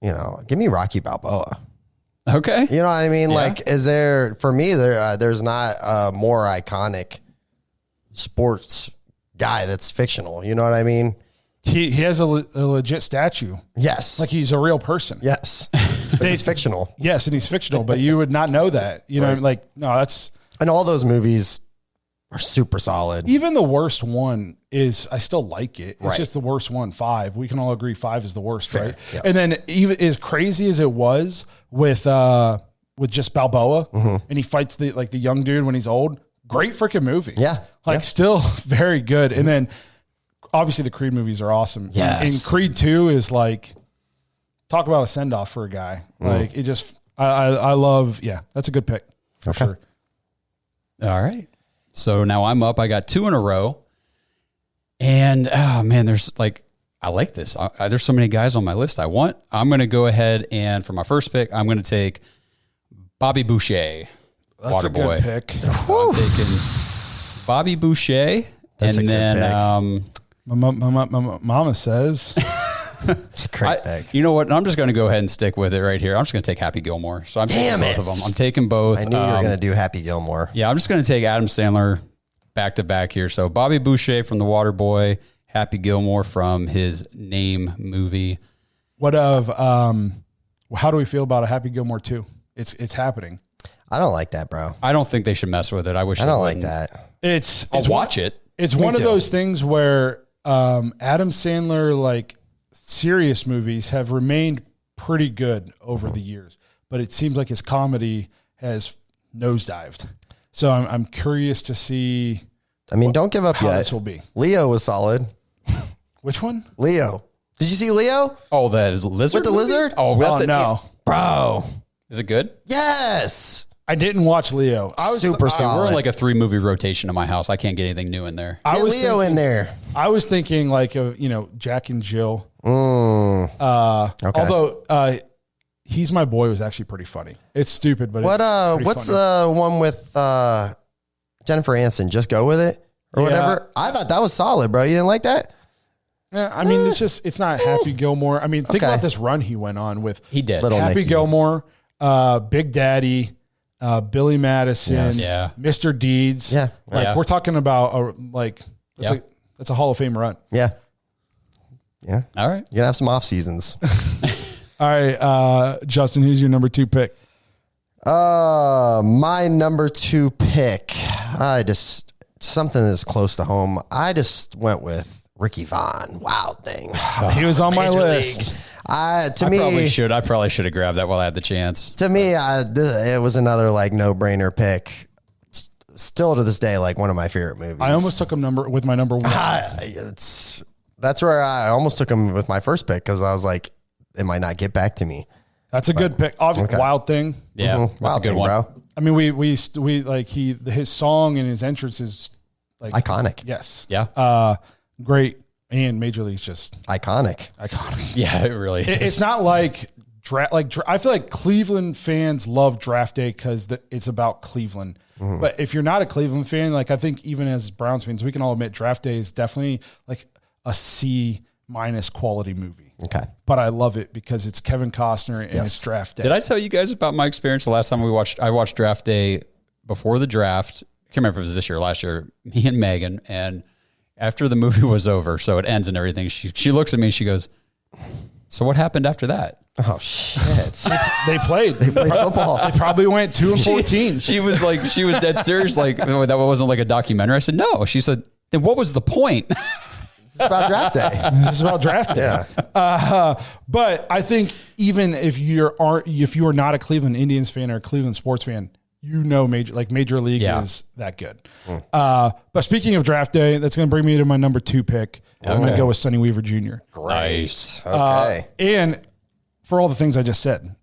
give me Rocky Balboa. Okay. You know what I mean? Yeah. Like, is there, for me, there's not a more iconic sports guy that's fictional. You know what I mean? He has a legit statue. Yes. Like he's a real person. Yes. But he's fictional. Yes, and he's fictional, but you would not know that. You know, Right. like, no, that's... And all those movies are super solid. Even the worst one is, I still like it. It's Right. just the worst one, 5. We can all agree 5 is the worst, Fair, right? yes. And then even as crazy as it was with just Balboa, and he fights the young dude when he's old, great freaking movie. Yeah. Like Yeah. still very good. And then obviously the Creed movies are awesome. Yes. And Creed 2 is like, talk about a send-off for a guy. Like it just, I love, that's a good pick for sure. All right. So now I'm up. I got 2 in a row. And, oh, man, I like this. There's so many guys on my list I'm going to go ahead and for my first pick, I'm going to take Bobby Boucher. That's a Waterboy. good pick. So I'm taking Bobby Boucher. That's and a good then, pick. My mama says... It's a great pick. You know what? I'm just going to go ahead and stick with it right here. I'm just going to take Happy Gilmore. So I'm taking both of them. I'm taking both. I knew you were going to do Happy Gilmore. Yeah, I'm just going to take Adam Sandler back to back here. So Bobby Boucher from The Waterboy, Happy Gilmore from his Name movie. What of how do we feel about a Happy Gilmore 2? It's happening. I don't like that, bro. I don't think they should mess with it. I wish I they don't like wouldn't. that. It's I'll watch it. It's Me one of too. those things where Adam Sandler serious movies have remained pretty good over the years, but it seems like his comedy has nosedived. So I'm curious to see. I mean, don't give up how yet. this will be. Leo was solid. Which one? Leo. Did you see Leo? Oh, that is lizard With the movie? lizard? Oh, that's Oh, no. Bro. Is it good? Yes. I didn't watch Leo. I was Super We're solid. in like a 3-movie rotation in my house. I can't get anything new in there. I Get was Leo in there. I was thinking like of, Jack and Jill. Okay. Although He's My Boy was actually pretty funny. It's stupid, but What it's pretty what's funny. the one with Jennifer Aniston? Just Go With It or Yeah. whatever. I thought that was solid, bro. You didn't like that? Yeah, I mean, it's not Happy Gilmore. I mean, think Okay. about this run he went on with He did. Little Happy Nicky. Gilmore, Big Daddy, Billy Madison, Yes. Yeah. Mr. Deeds. Yeah. Yeah. We're talking about Yeah. that's a Hall of Fame run. Yeah. Yeah. All right. You're gonna have some off seasons. All right, Justin, who's your number 2 pick? My number 2 pick. Something that's close to home. I just went with Ricky Vaughn. Wild Thing. He was on my Major list. League. I probably should have grabbed that while I had the chance. To me, it was another like no brainer pick. Still to this day, like one of my favorite movies. I almost took him with my number 1. That's where I almost took him with my first pick because I was like, it might not get back to me. That's a good pick. Okay. Wild Thing. Yeah, that's Wild a good Thing, one. bro. I mean, we like his song and his entrance is like Iconic. Yes. Yeah. Great. And Major League's just Iconic. iconic. Yeah, it really is. It's not like I feel like Cleveland fans love Draft Day because it's about Cleveland. But if you're not a Cleveland fan, like I think even as Browns fans, we can all admit Draft Day is definitely like a C- quality movie. Okay. But I love it because it's Kevin Costner and Yes. it's Draft Day. Did I tell you guys about my experience the last time I watched Draft Day before the draft? I can't remember if it was this year or last year. Me and Megan, and after the movie was over, so it ends and everything, she looks at me and she goes, "So what happened after that?" Oh shit. They played. They played football. They probably went 2-14. She was dead serious, like that wasn't like a documentary. I said, "No." She said, "Then what was the point?" It's about Draft Day. It's about Draft Day. Yeah. But I think even if you are not a Cleveland Indians fan or a Cleveland sports fan, Major League is that good. But speaking of Draft Day, that's going to bring me to my number 2 pick. I'm going to go with Sonny Weaver Jr. Nice. Okay. And for all the things I just said,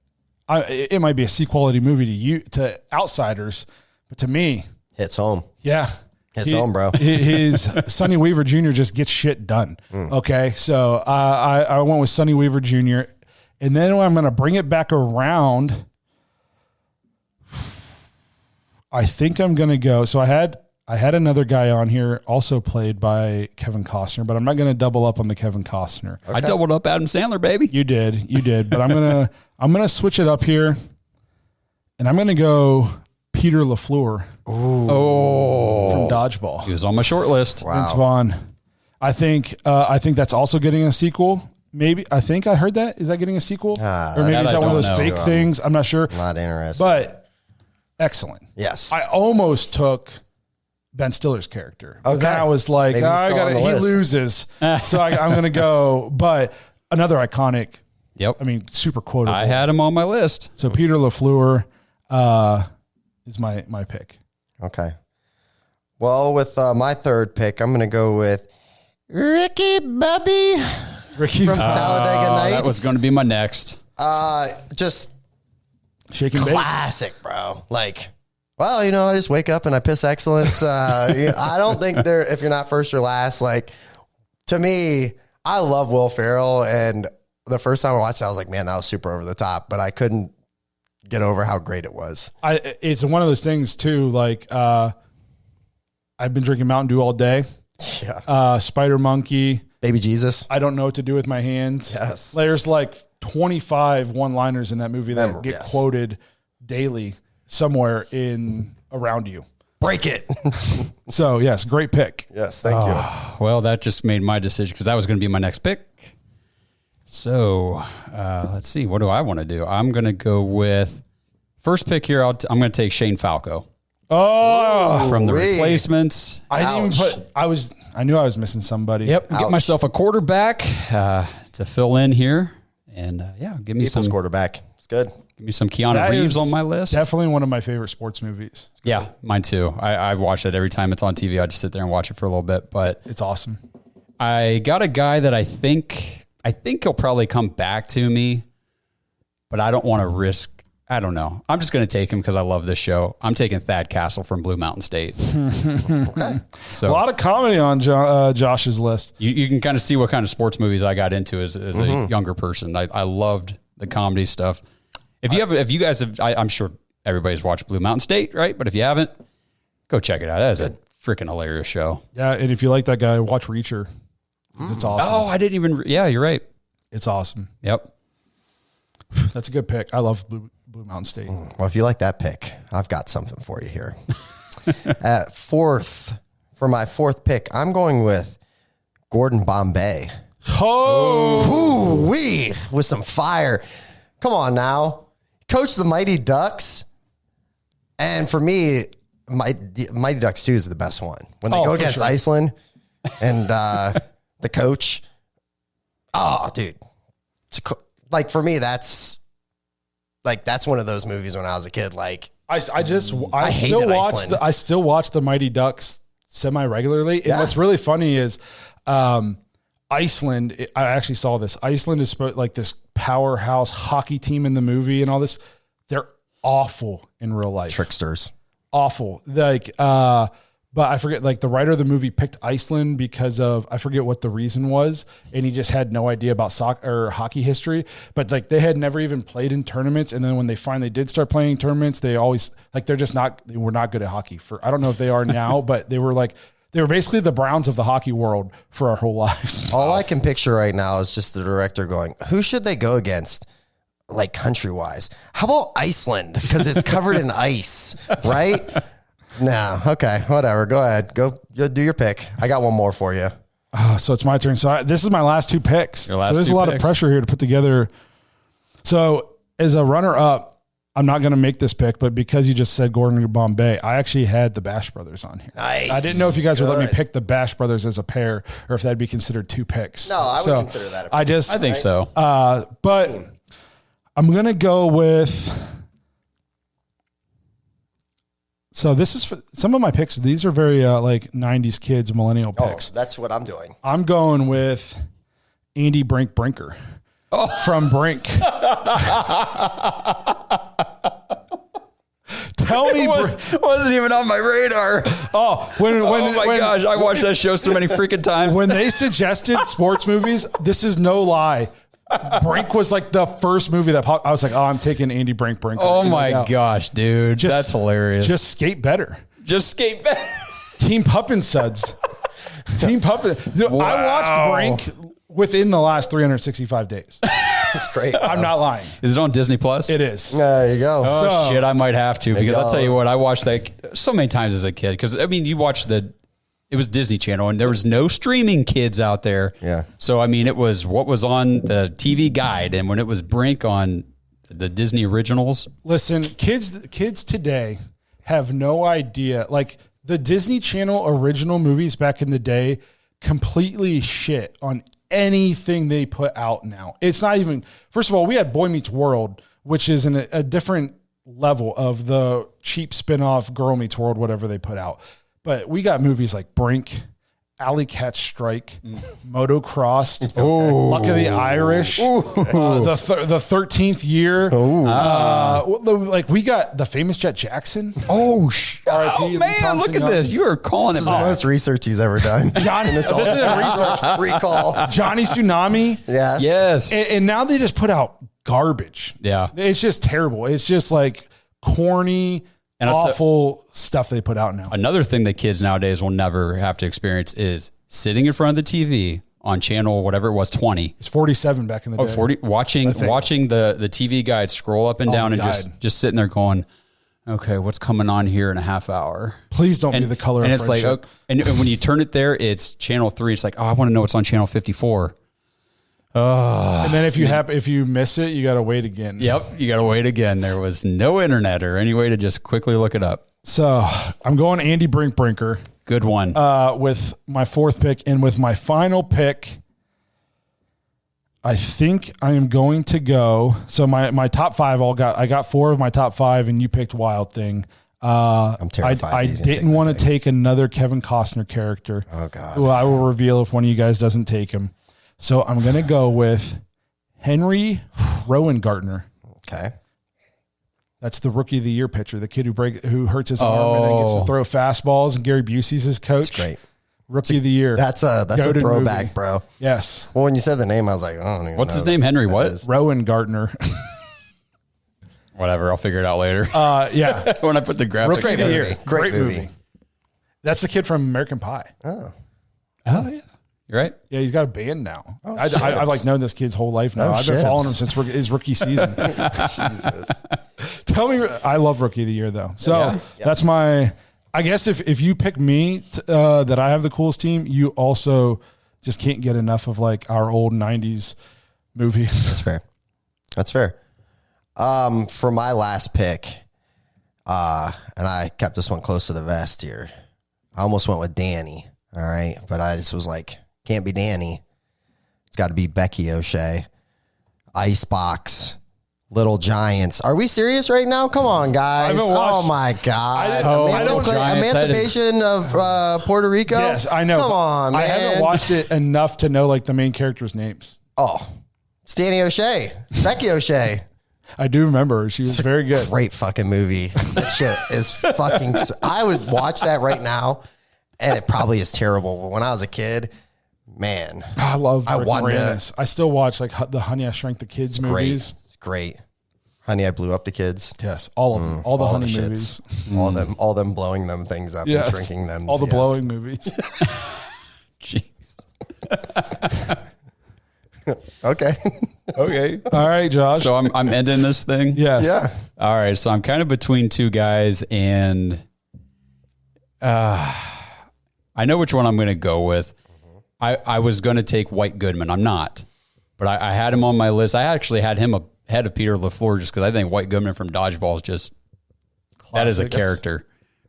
it might be a C-quality movie to outsiders, but to me, Hits home. yeah. Hits home, bro. His Sonny Weaver Jr. just gets shit done. Okay. So I went with Sonny Weaver Jr. And then I'm going to bring it back around. I think I'm going to go. So I had another guy on here also played by Kevin Costner, but I'm not going to double up on the Kevin Costner. I doubled up Adam Sandler, baby. You did. But I'm going to switch it up here. And I'm going to go Peter LaFleur from Dodgeball. He was on my short list. Wow. Vince Vaughn. I think that's also getting a sequel. Maybe I think I heard that. Is that getting a sequel? or maybe that is I that one of those don't fake know. things? I'm not sure. Not interested. But excellent. Yes. I almost took Ben Stiller's character. But Okay. then I was like, Maybe he's still on the he list. loses. So I'm going to go. But another iconic, Yep. I mean, super quotable. I had him on my list. So Peter LaFleur is my pick. Okay. Well, with my 3rd pick, I'm going to go with Ricky Bobby Ricky from Talladega Nights. That was going to be my next. Just Shaking Bake. classic, bro. Like, well, I just wake up and I piss excellence. I don't think if you're not first or last, like, to me, I love Will Ferrell. And the first time I watched it, I was like, man, that was super over the top. But I couldn't get over how great it was. It's one of those things too. Like I've been drinking Mountain Dew all day. Yeah. Spider Monkey. Baby Jesus. I don't know what to do with my hands. Yes. There's like 25 one-liners in that movie that get Yes. quoted daily somewhere around you. Break it. So yes, great pick. Yes. Thank you. Well, that just made my decision because that was going to be my next pick. So let's see. What do I want to do? I'm going to go with first pick here. I'm going to take Shane Falco from The Ooh-wee. Replacements. I didn't even Ouch. I knew I was missing somebody. Yep. Get Ouch. myself a quarterback to fill in here. And give me People's some quarterback. It's good. Give me some Keanu That Reeves is on my list. Definitely one of my favorite sports movies. Yeah, mine too. I watch it every time it's on TV. I just sit there and watch it for a little bit. But It's awesome. I got a guy that I think he'll probably come back to me, but I don't want to risk. I don't know. I'm just going to take him because I love this show. I'm taking Thad Castle from Blue Mountain State. Okay. So A lot of comedy on Josh's list. you can kind of see what kind of sports movies I got into as a younger person. I loved the comedy stuff. If you guys have, I'm sure everybody's watched Blue Mountain State, right? But if you haven't, go check it out. That is a freaking hilarious show. Yeah, and if you like that guy, watch Reacher. 'Cause It's awesome. Oh, I didn't even. Yeah, you're right. It's awesome. Yep. That's a good pick. I love Blue Mountain State. Well, if you like that pick, I've got something for you here. For my fourth pick, I'm going with Gordon Bombay. Oh, Ooh-wee, with some fire. Come on now. Coach the Mighty Ducks. And for me, Mighty Ducks 2 is the best one. When they go against sure. Iceland and the coach. Oh, dude. Like, for me, that's one of those movies when I was a kid. Like, I hated Iceland. I still watch the Mighty Ducks semi regularly. Yeah. And what's really funny is Iceland. I actually saw this. Iceland is like this powerhouse hockey team in the movie and all this. They're awful in real life. tricksters. Awful. Like, but I forget, like the writer of the movie picked Iceland because of, I forget what the reason was. And he just had no idea about soccer or hockey history, but like they had never even played in tournaments. And then when they finally did start playing tournaments, they always like, they were not good at hockey I don't know if they are now, but they were basically the Browns of the hockey world for our whole lives. All I can picture right now is just the director going, who should they go against? Like country-wise. How about Iceland? Because it's covered in ice, right? No. Okay. Whatever. Go ahead. Go do your pick. I got one more for you. So it's my turn. So this is my last two picks. Your last So there's two a lot picks. of pressure here to put together. So as a runner-up, I'm not going to make this pick, but because you just said Gordon Bombay, I actually had the Bash Brothers on here. Nice. I didn't know if you guys would let me Good. pick the Bash Brothers as a pair or if that'd be considered two picks. No, I would consider that a pick. I I think so. but I'm going to go with. So this is for some of my picks. These are very like 90s kids, millennial Oh, picks. that's what I'm doing. I'm going with Andy Brinker from Brink. Tell me, Wasn't even on my radar. when Gosh, I watched that show so many freaking times. when they suggested sports movies, this is no lie. Brink was like the first movie that popped. I was like, oh, I'm taking Andy Brinker. Oh my Yeah. gosh, dude. That's hilarious. Just skate better. Just skate back. Team Puppin Suds. Team Puppin. I watched Brink within the last 365 days. That's great. I'm not lying. Is it on Disney Plus? It is. There you go. Oh So- shit, I might have to because go. I'll tell you what, I watched that so many times as a kid. Because I mean, you watched it was Disney Channel, and there was no streaming kids out there. Yeah. So I mean, it was what was on the TV guide, and when it was Brink on the Disney originals. Listen, kids today have no idea. Like the Disney Channel original movies back in the day completely shit on anything they put out now. It's not even, first of all, we had Boy Meets World, which is a different level of the cheap spinoff Girl Meets World, whatever they put out. But we got movies like Brink, Alley Cat Strike, Motocrossed, Luck of the Irish, the 13th Year. Like we got The Famous Jet Jackson. Oh R.I.P. man, Thompson look at Young. this! You are calling This it is the back. most research he's ever done. Johnny, It's this all isn't research. recall. Johnny Tsunami. Yes. Yes. And now they just put out garbage. Yeah. It's just terrible. It's just like corny, And I'll awful stuff they put out now. Another thing that kids nowadays will never have to experience is sitting in front of the TV on channel whatever it was 20. It's 47 back in the day. 40, watching the TV guide scroll up and down and guide. just sitting there going, okay, what's coming on here in a half hour? Please don't be the color and of it's like, friendship. and when you turn it there, it's channel 3. It's like, oh, I want to know what's on channel 54. And then if you miss it, you got to wait again. Yep, you got to wait again. There was no internet or any way to just quickly look it up. So I'm going Andy Brinker Good one. with my fourth pick, and with my final pick, I think I am going to go. So my top five I got 4 of my top 5, and you picked Wild Thing. I'm terrified. I didn't want to take another Kevin Costner character. Oh God. Who I will reveal if one of you guys doesn't take him. So I'm going to go with Henry Rowengartner. Okay. That's the Rookie of the Year pitcher, the kid who hurts his arm and then gets to throw fastballs, and Gary Busey's his coach. That's great. Rookie of the Year. That's a throwback, movie. Bro. Yes. Well, when you said the name, I was like, I don't even What's know his name? Henry who what? that is. Rowengartner. Whatever. I'll figure it out later. Yeah. When I put the graphics Rookie of the together. Year. Great movie. That's the kid from American Pie. Oh. Oh, yeah. You're right. Yeah, he's got a band now. I've like known this kid's whole life now. Oh, I've been ships. following him since his rookie season. Jesus. Tell me, I love Rookie of the Year though. So that's my. I guess if you pick me that I have the coolest team, you also just can't get enough of like our old '90s movies. That's fair. That's fair. For my last pick, and I kept this one close to the vest here. I almost went with Danny. All right, but I just was like, can't be Danny. It's got to be Becky O'Shea. Icebox. Little Giants. Are we serious right now? Come on, guys. Oh, my God. Emancipation of Puerto Rico? Yes, I know. Come on, man. I haven't watched it enough to know like the main characters' names. Oh, it's Danny O'Shea. It's Becky O'Shea. I do remember her. She was very good. Great fucking movie. That shit is fucking... I would watch that right now, and it probably is terrible. But when I was a kid, man. I love Rick wanted Moranis. I still watch like the Honey, I Shrank the Kids movies. It's great. Honey, I Blew Up the Kids. Yes, all of them. All the Honey shits. movies. All them blowing them things up Yes. and shrinking them. All the blowing movies. Jeez. Okay. Okay. All right, Josh. So I'm ending this thing? yes. Yeah. All right. So I'm kind of between two guys, and I know which one I'm going to go with. I was going to take White Goodman. I'm not. But I had him on my list. I actually had him ahead of Peter LaFleur just because I think White Goodman from Dodgeball is just, that is a character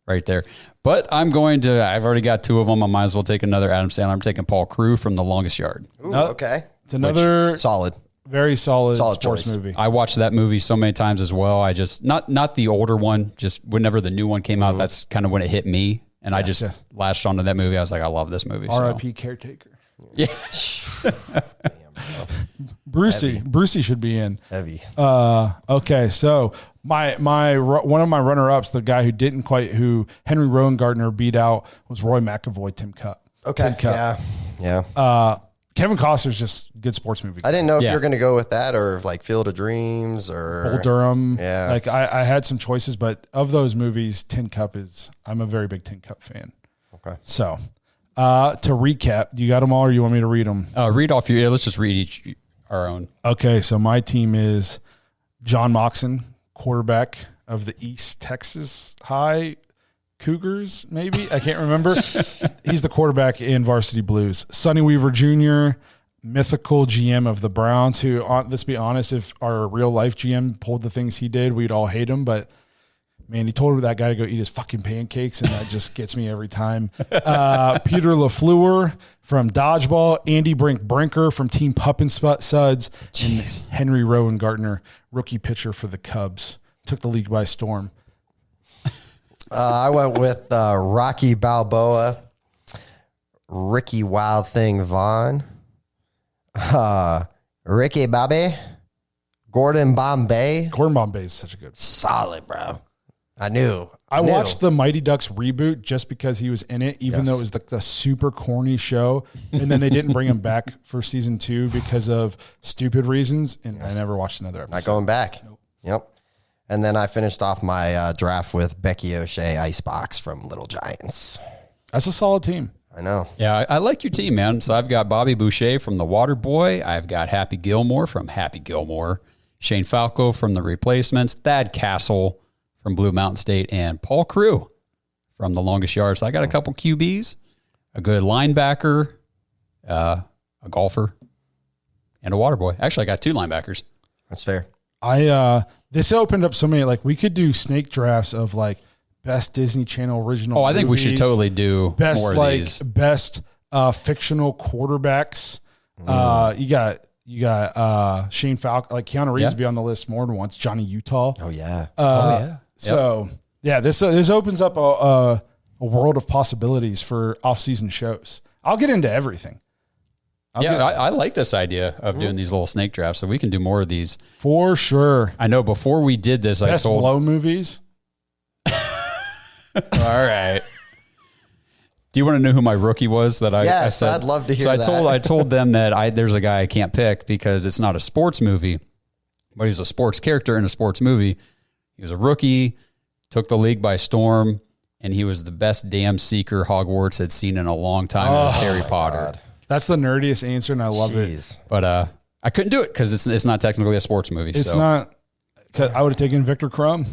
right there. But I've already got 2 of them. I might as well take another Adam Sandler. I'm taking Paul Crewe from The Longest Yard. Ooh, okay. It's another Solid. very solid sports choice. movie. I watched that movie so many times as well. I just, not the older one, just whenever the new one came out, that's kind of when it hit me. And I just latched onto that movie. I was like, I love this movie. R.I.P. Caretaker. Yeah. Brucey should be in. Heavy. Okay, so my one of my runner-ups, the guy who Henry Rowengartner beat out, was Roy McAvoy, Tim Cup. Okay. Tim Cup. Yeah. Kevin Costner's just good sports movie. I didn't know if you were going to go with that or like Field of Dreams or Bull Durham. Yeah. Like I had some choices, but of those movies, Tin Cup I'm a very big Tin Cup fan. Okay. So to recap, you got them all or you want me to read them? Read off let's just read each our own. Okay. So my team is John Moxon, quarterback of the East Texas High Cougars, maybe. I can't remember. He's the quarterback in Varsity Blues. Sonny Weaver Jr., mythical GM of the Browns, who, let's be honest, if our real life GM pulled the things he did, we'd all hate him. But, man, he told that guy to go eat his fucking pancakes, and that just gets me every time. Peter LaFleur from Dodgeball, Andy Brinker from Team Pup and Suds, and Henry Rowengartner, rookie pitcher for the Cubs. Took the league by storm. I went with Rocky Balboa, Ricky Wild Thing Vaughn, Ricky Bobby, Gordon Bombay. Gordon Bombay is such a good. Solid, bro. I knew. I watched the Mighty Ducks reboot just because he was in it, even though it was the super corny show. And then they didn't bring him back for season 2 because of stupid reasons. And I never watched another episode. Not going back. Nope. Yep. And then I finished off my draft with Becky O'Shea, Icebox from Little Giants. That's a solid team. I know. Yeah, I like your team, man. So I've got Bobby Boucher from The Water Boy. I've got Happy Gilmore from Happy Gilmore. Shane Falco from The Replacements. Thad Castle from Blue Mountain State. And Paul Crewe from The Longest Yard. So I got a couple QBs, a good linebacker, a golfer, and a water boy. Actually, I got 2 linebackers. That's fair. This opened up so many, like we could do snake drafts of like best Disney Channel original. Oh, I think movies, we should totally do best more of like these. best fictional quarterbacks. You got You got Shane Falk, like Keanu Reeves would be on the list more than once. Johnny Utah. Oh yeah. So this opens up a world of possibilities for off-season shows. I'll get into everything. I like this idea of doing these little snake drafts, so we can do more of these for sure. I know before we did this, Best blow movies. All right. Do you want to know who my rookie was that I said? I'd love to hear that. I told them that there's a guy I can't pick because it's not a sports movie, but he's a sports character in a sports movie. He was a rookie, took the league by storm, and he was the best damn seeker Hogwarts had seen in a long time. It was Harry Potter. God. That's the nerdiest answer, and I love it. But I couldn't do it because it's not technically a sports movie. It's not. Cause I would have taken Victor Crumb.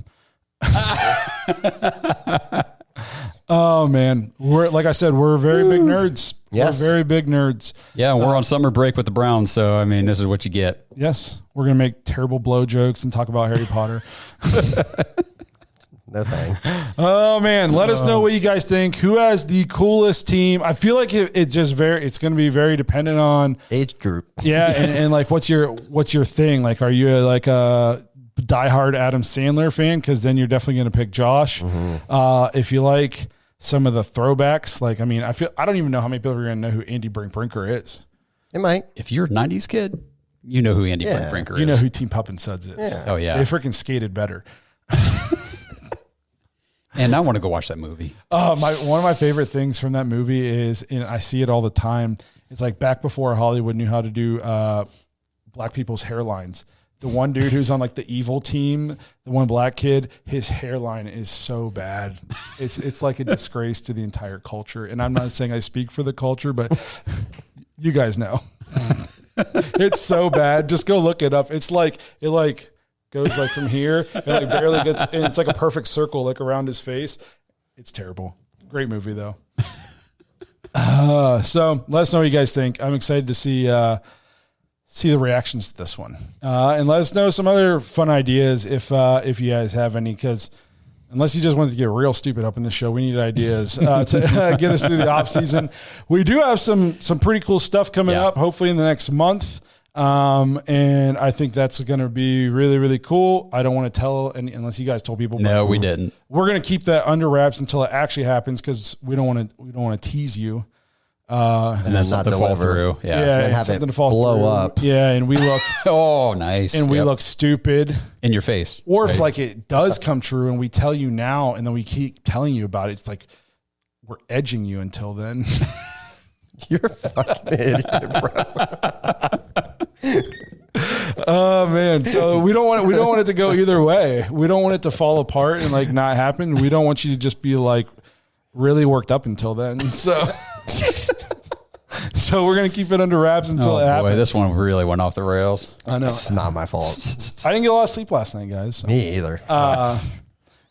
Oh man, like I said, we're very big nerds. Yes, we're very big nerds. Yeah, we're on summer break with the Browns, so I mean, this is what you get. Yes, we're gonna make terrible blow jokes and talk about Harry Potter. No thing. Oh man, let us know what you guys think. Who has the coolest team? I feel like it's going to be very dependent on age group. Yeah, and like what's your thing? Like, are you like a diehard Adam Sandler fan? Because then you're definitely going to pick Josh. If you like some of the throwbacks, like I don't even know how many people are going to know who Andy Brinker is. It might. If you're a '90s kid, you know who Andy Brinker is. You know who Team Pup and Suds is. Yeah. Oh yeah, they freaking skated better. And I want to go watch that movie. One of my favorite things from that movie is, and I see it all the time, it's like back before Hollywood knew how to do black people's hairlines. The one dude who's on like the evil team, the one black kid, his hairline is so bad. It's like a disgrace to the entire culture. And I'm not saying I speak for the culture, but you guys know. It's so bad. Just go look it up. It's like goes like from here and like barely gets, and it's like a perfect circle like around his face. It's terrible. Great movie though. So let us know what you guys think. I'm excited to see the reactions to this one, and let us know some other fun ideas if you guys have any. Because unless you just wanted to get real stupid up in the show, we need ideas to get us through the off season. We do have some pretty cool stuff coming up. Hopefully in the next month. And I think that's going to be really, really cool. I don't want to tell unless you guys told people. No, we didn't. We're going to keep that under wraps until it actually happens because we don't want to tease you. And then something fall through. Yeah. And have something it to fall blow through. up. Yeah. And we look. Oh, nice. And we look stupid. In your face. Or if like it does come true and we tell you now and then we keep telling you about it, it's like we're edging you until then. You're a fucking idiot, bro. Oh man. So we don't want it to go either way. We don't want it to fall apart and like not happen. We don't want you to just be like really worked up until then. So we're going to keep it under wraps until it happens. Boy, this one really went off the rails. I know. It's not my fault. I didn't get a lot of sleep last night, guys. So. Me either.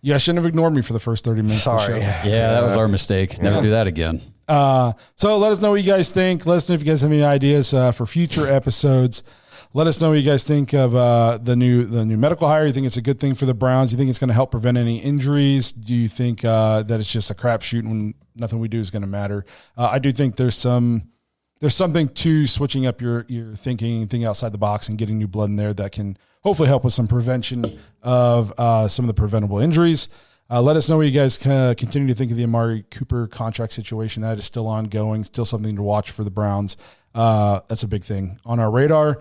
You guys shouldn't have ignored me for the first 30 minutes of the show. Yeah, that was our mistake. Never do that again. So let us know what you guys think. Let us know if you guys have any ideas for future episodes. Let us know what you guys think of the new medical hire. You think it's a good thing for the Browns? You think it's going to help prevent any injuries? Do you think that it's just a crapshoot and nothing we do is going to matter? I do think there's something to switching up your thinking outside the box and getting new blood in there that can hopefully help with some prevention of some of the preventable injuries. Let us know what you guys continue to think of the Amari Cooper contract situation. That is still ongoing, still something to watch for the Browns. That's a big thing on our radar.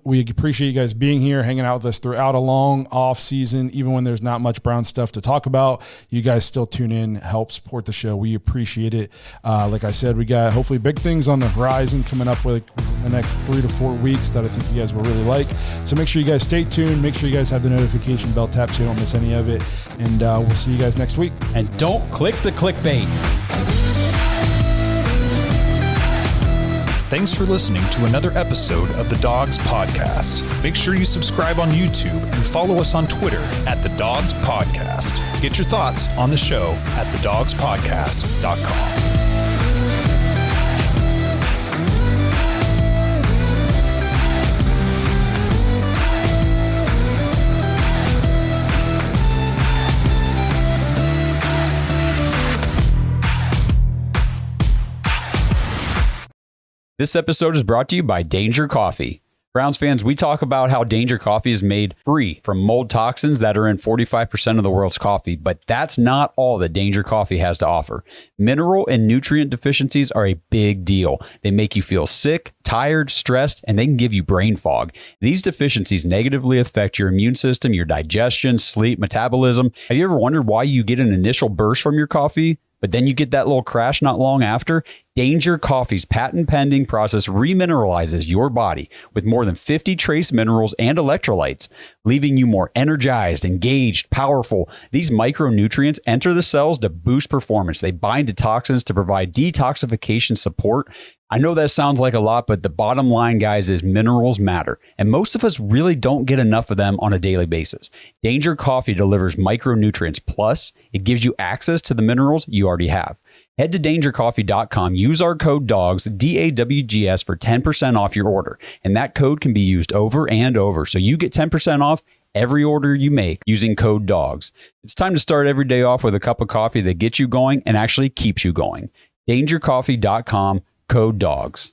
We appreciate you guys being here, hanging out with us throughout a long off season. Even when there's not much Brown stuff to talk about, you guys still tune in, help support the show. We appreciate it. Like I said, we got hopefully big things on the horizon coming up with the next 3 to 4 weeks that I think you guys will really like. So make sure you guys stay tuned. Make sure you guys have the notification bell tapped so you don't miss any of it. And we'll see you guys next week. And don't click the clickbait. Thanks for listening to another episode of the Dawgs Podcast. Make sure you subscribe on YouTube and follow us on Twitter at the Dawgs Podcast. Get your thoughts on the show at thedawgspodcast.com. This episode is brought to you by Danger Coffee. Browns fans, we talk about how Danger Coffee is made free from mold toxins that are in 45% of the world's coffee, but that's not all that Danger Coffee has to offer. Mineral and nutrient deficiencies are a big deal. They make you feel sick, tired, stressed, and they can give you brain fog. These deficiencies negatively affect your immune system, your digestion, sleep, metabolism. Have you ever wondered why you get an initial burst from your coffee, but then you get that little crash not long after? Danger Coffee's patent-pending process remineralizes your body with more than 50 trace minerals and electrolytes, leaving you more energized, engaged, powerful. These micronutrients enter the cells to boost performance. They bind to toxins to provide detoxification support. I know that sounds like a lot, but the bottom line, guys, is minerals matter, and most of us really don't get enough of them on a daily basis. Danger Coffee delivers micronutrients, plus it gives you access to the minerals you already have. Head to dangercoffee.com, use our code DAWGS, DAWGS, for 10% off your order, and that code can be used over and over, so you get 10% off every order you make using code DAWGS. It's time to start every day off with a cup of coffee that gets you going and actually keeps you going. dangercoffee.com, code DAWGS.